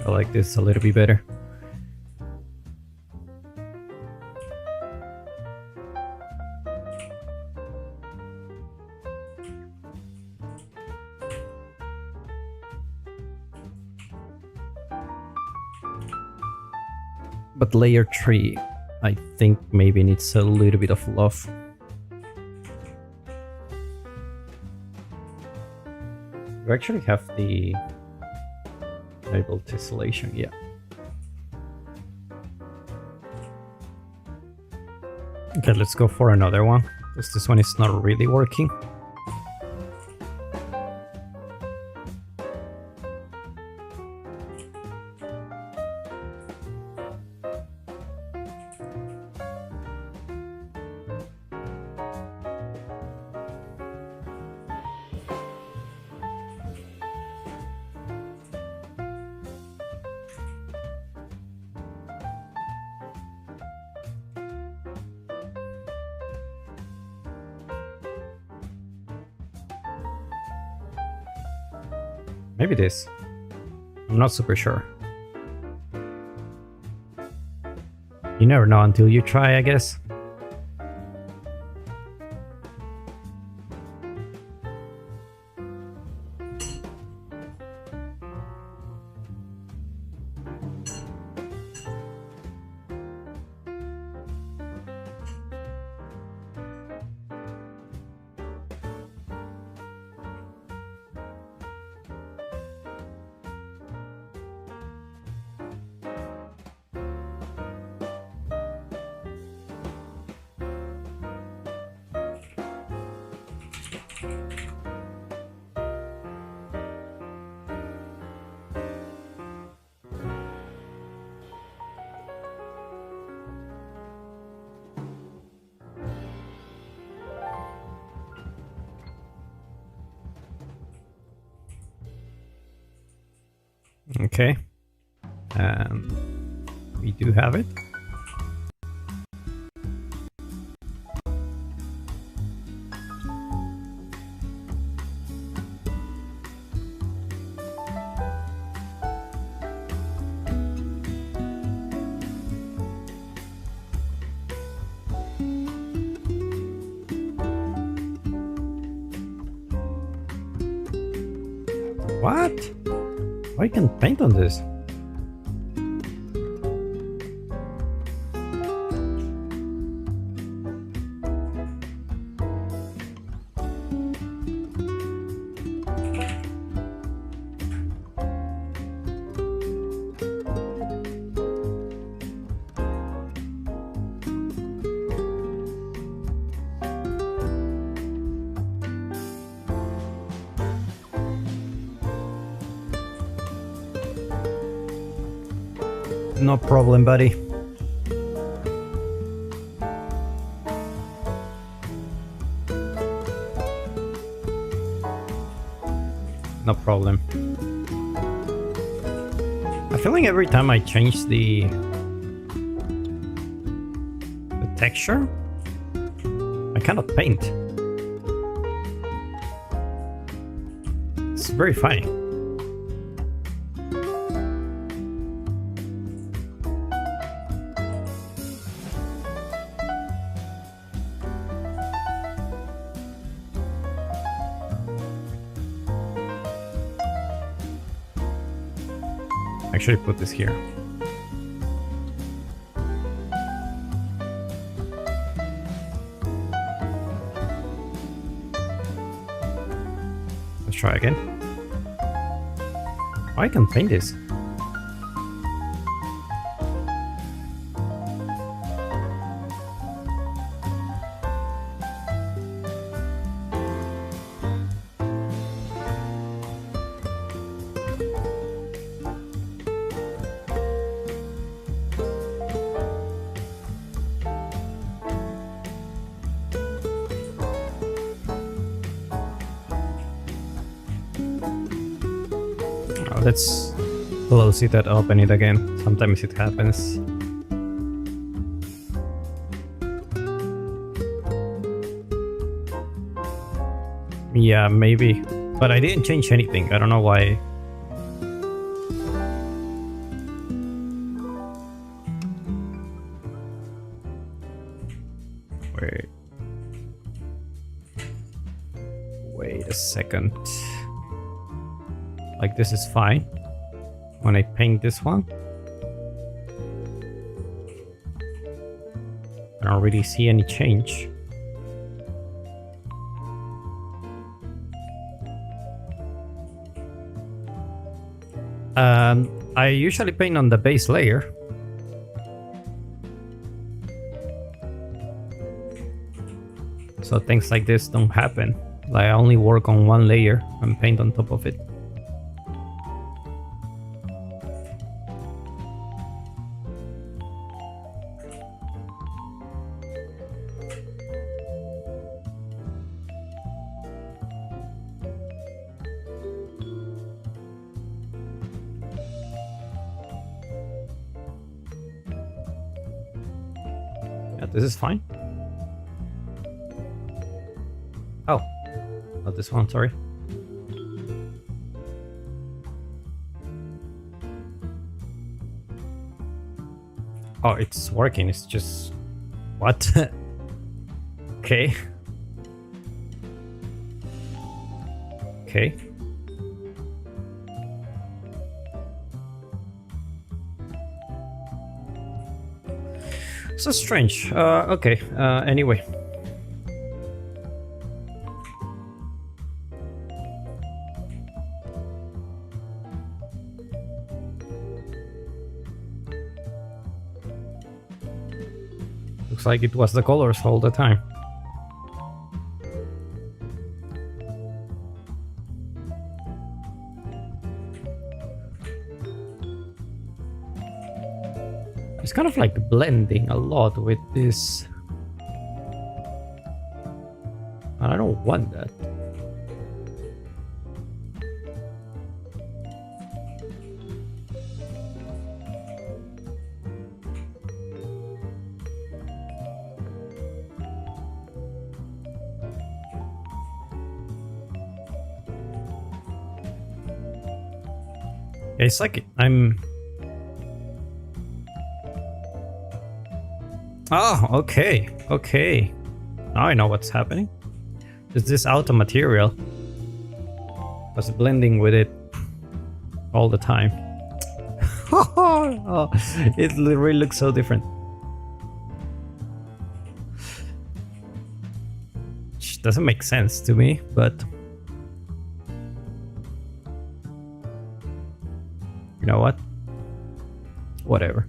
S1: I like this a little bit better. But layer 3, I think maybe needs a little bit of love. We actually have the label tessellation, yeah. Okay, let's go for another one, because this one is not really working. Maybe this. I'm not super sure. You never know until you try, I guess. Okay. We do have it. What? I can paint on this. No problem, buddy. No problem. I feel like every time I change the texture, I cannot paint. It's very funny. Actually put this here. Let's try again. Oh, I can paint this. Let's close it and open it again. Sometimes it happens. Yeah, maybe. But I didn't change anything. I don't know why. Wait a second. Like this is fine. When I paint this one, I don't really see any change. I usually paint on the base layer. So things like this don't happen. Like I only work on one layer and paint on top of it. This is fine. Oh, not this one, sorry. Oh, it's working. It's just... What? Okay. Okay. So strange. Okay. Anyway. Looks like it was the colors all the time. It's kind of like blending a lot with this. And I don't want that. It's like I'm... Oh, okay. Okay. Now I know what's happening. Is this outer material was blending with it all the time. Oh, it really looks so different. Which doesn't make sense to me, but you know what? Whatever.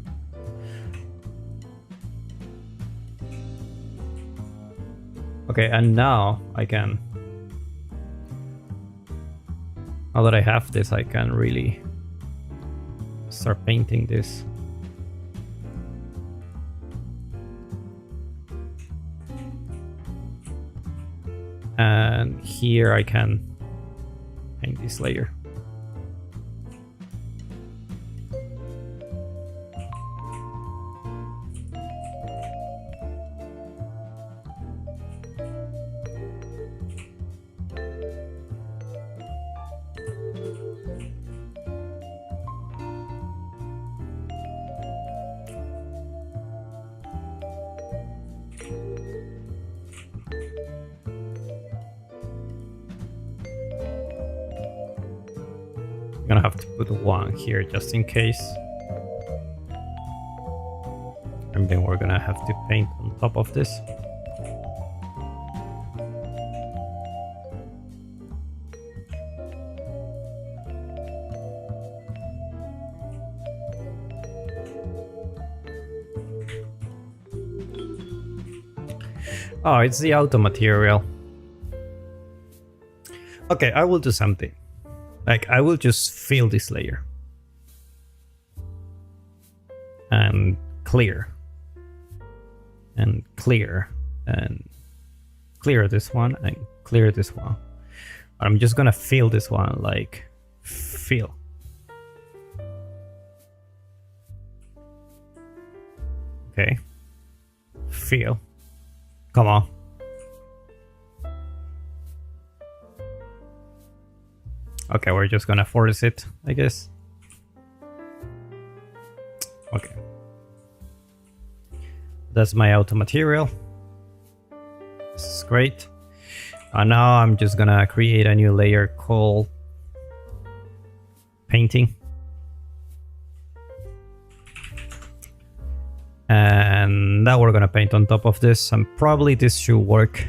S1: Okay, and now I can... Now that I have this, I can really start painting this. And here I can paint this layer. I'm gonna have to put one here just in case. And then we're gonna have to paint on top of this. Oh, it's the outer material. Okay, I will do something. Like, I will just fill this layer. And clear. And clear. And clear this one. And clear this one. I'm just gonna fill this one, like, fill. Okay. Fill. Come on. Okay, we're just gonna force it, I guess. Okay. That's my outer material. This is great. Now I'm just gonna create a new layer called painting. And now we're gonna paint on top of this, and probably this should work.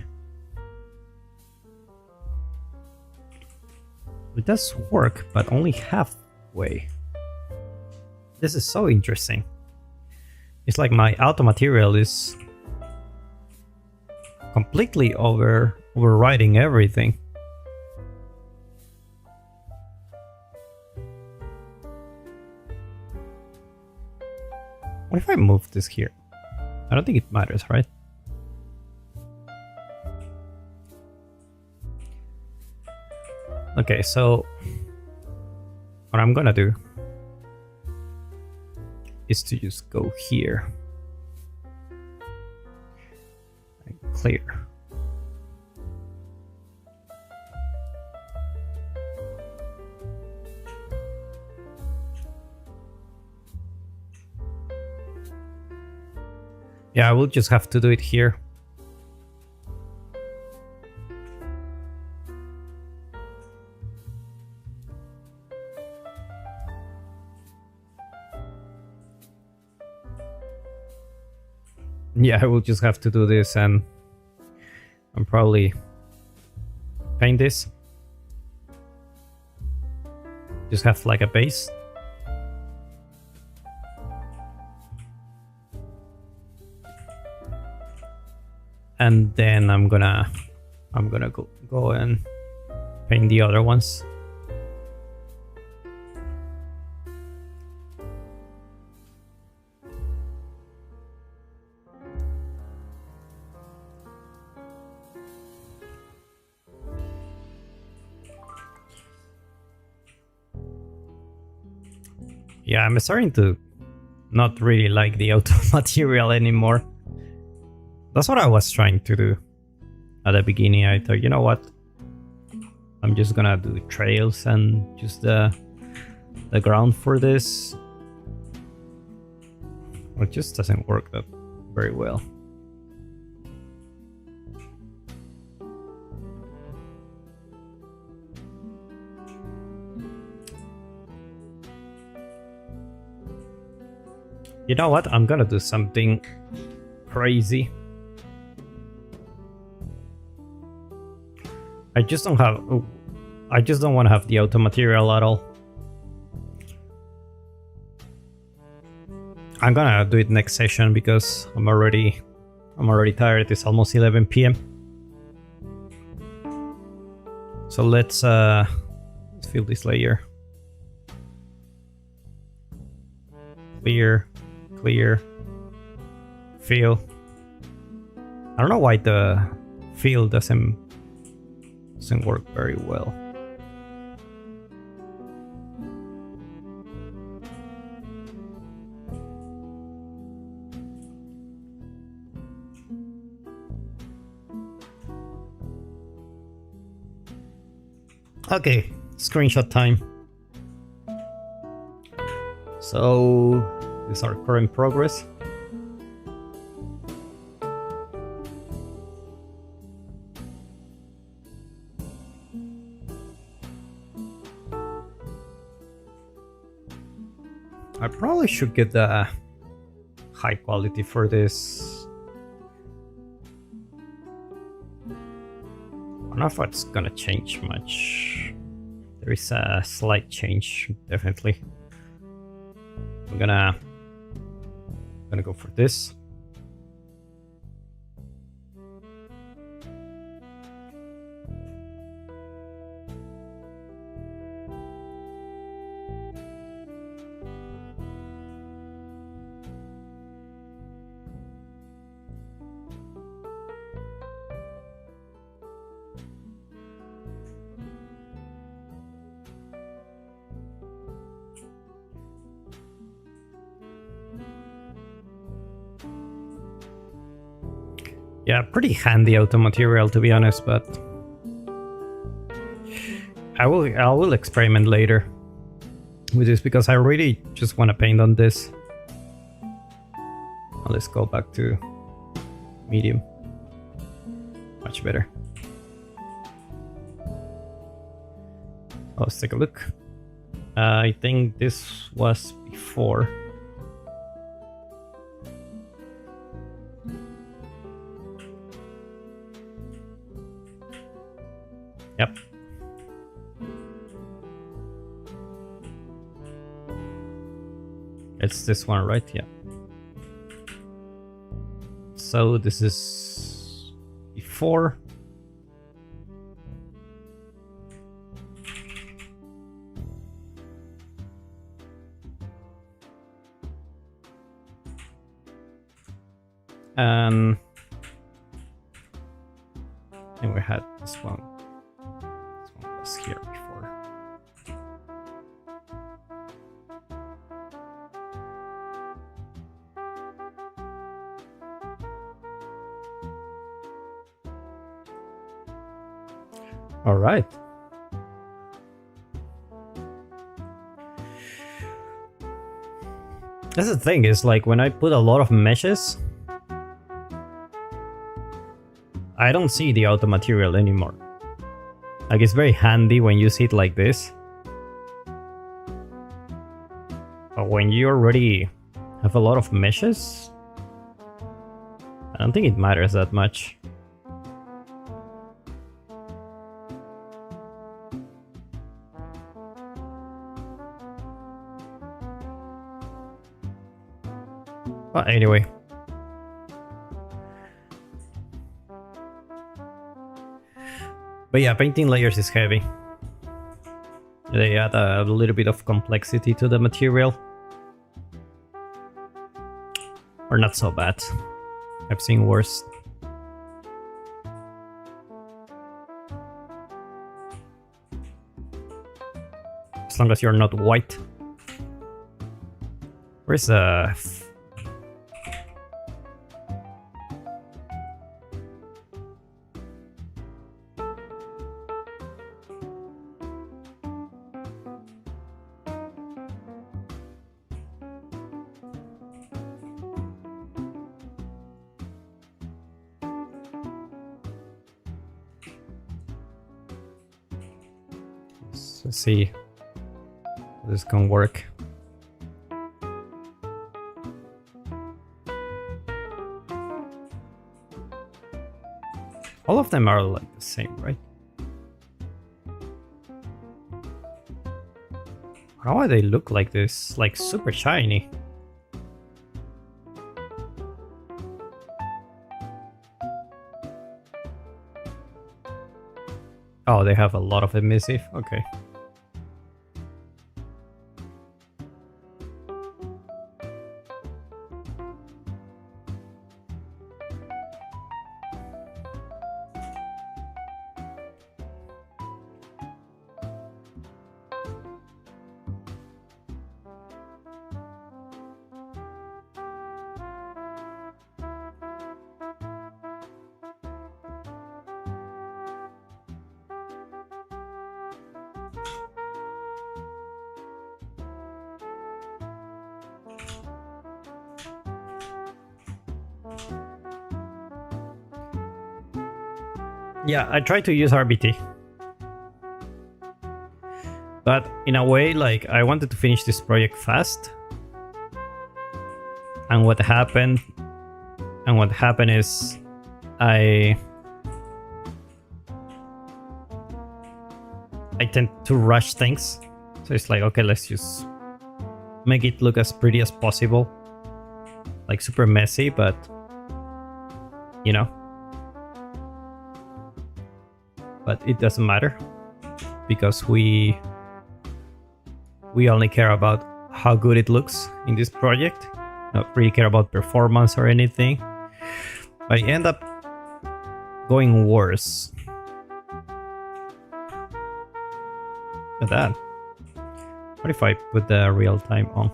S1: It does work, but only halfway. This is so interesting. It's like my outer material is completely overriding everything. What if I move this here? I don't think it matters, right? Okay, so what I'm gonna do is to just go here and clear. Yeah, I will just have to do it here. Yeah, I will just have to do this and probably paint this. Just have like a base. And then I'm gonna go and paint the other ones. Yeah, I'm starting to not really like the auto material anymore. That's what I was trying to do at the beginning. I thought, you know what? I'm just gonna do trails and just the ground for this. Well, it just doesn't work that very well. You know what? I'm gonna do something crazy. I just don't want to have the auto material at all. I'm gonna do it next session because I'm already tired. It's almost 11 p.m. So let's fill this layer. Clear, fill. I don't know why the fill doesn't work very well. Okay, screenshot time. So these are current progress. I probably should get the high quality for this. I don't know if it's gonna change much. There is a slight change, definitely. I'm gonna go for this. Yeah, pretty handy auto material to be honest, but I will experiment later with this because I really just want to paint on this. Now let's go back to medium. Much better. Let's take a look. I think this was before. Yep. It's this one, right? Yeah. So this is before. And we had this one. This one was here before. All right. That's the thing, is like when I put a lot of meshes, I don't see the auto material anymore. Like, it's very handy when you see it like this. But when you already have a lot of meshes, I don't think it matters that much. But anyway. But yeah, painting layers is heavy. They add a little bit of complexity to the material. Or not so bad. I've seen worse. As long as you're not white. Where's the... Let's see if this can work. All of them are like the same, right? How do they look like this? Like super shiny. Oh, they have a lot of emissive. Okay. Yeah, I tried to use RBT. But in a way, like, I wanted to finish this project fast. And what happened is I tend to rush things. So it's like, okay, let's just make it look as pretty as possible. Like super messy, but you know. But it doesn't matter because we only care about how good it looks in this project. Not really care about performance or anything. But I end up going worse. Look at that. What if I put the real time on?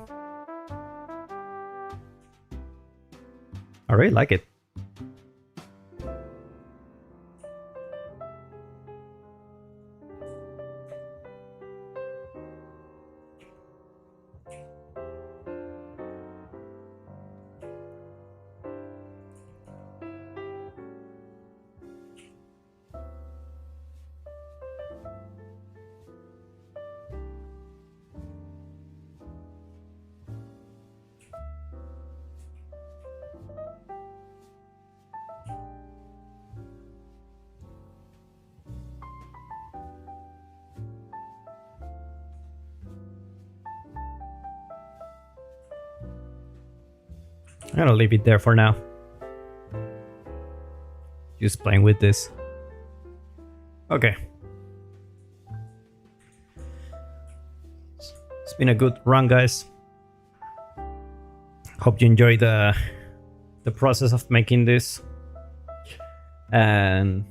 S1: I really like it. I'm gonna leave it there for now. Just playing with this. Okay. It's been a good run, guys. Hope you enjoyed the process of making this. And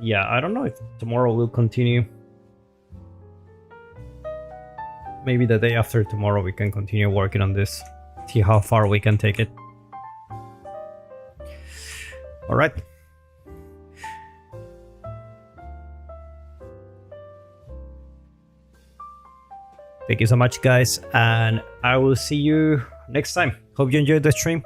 S1: yeah, I don't know if tomorrow will continue. Maybe the day after tomorrow we can continue working on this. See how far we can take it. All right. Thank you so much, guys, and I will see you next time. Hope you enjoyed the stream.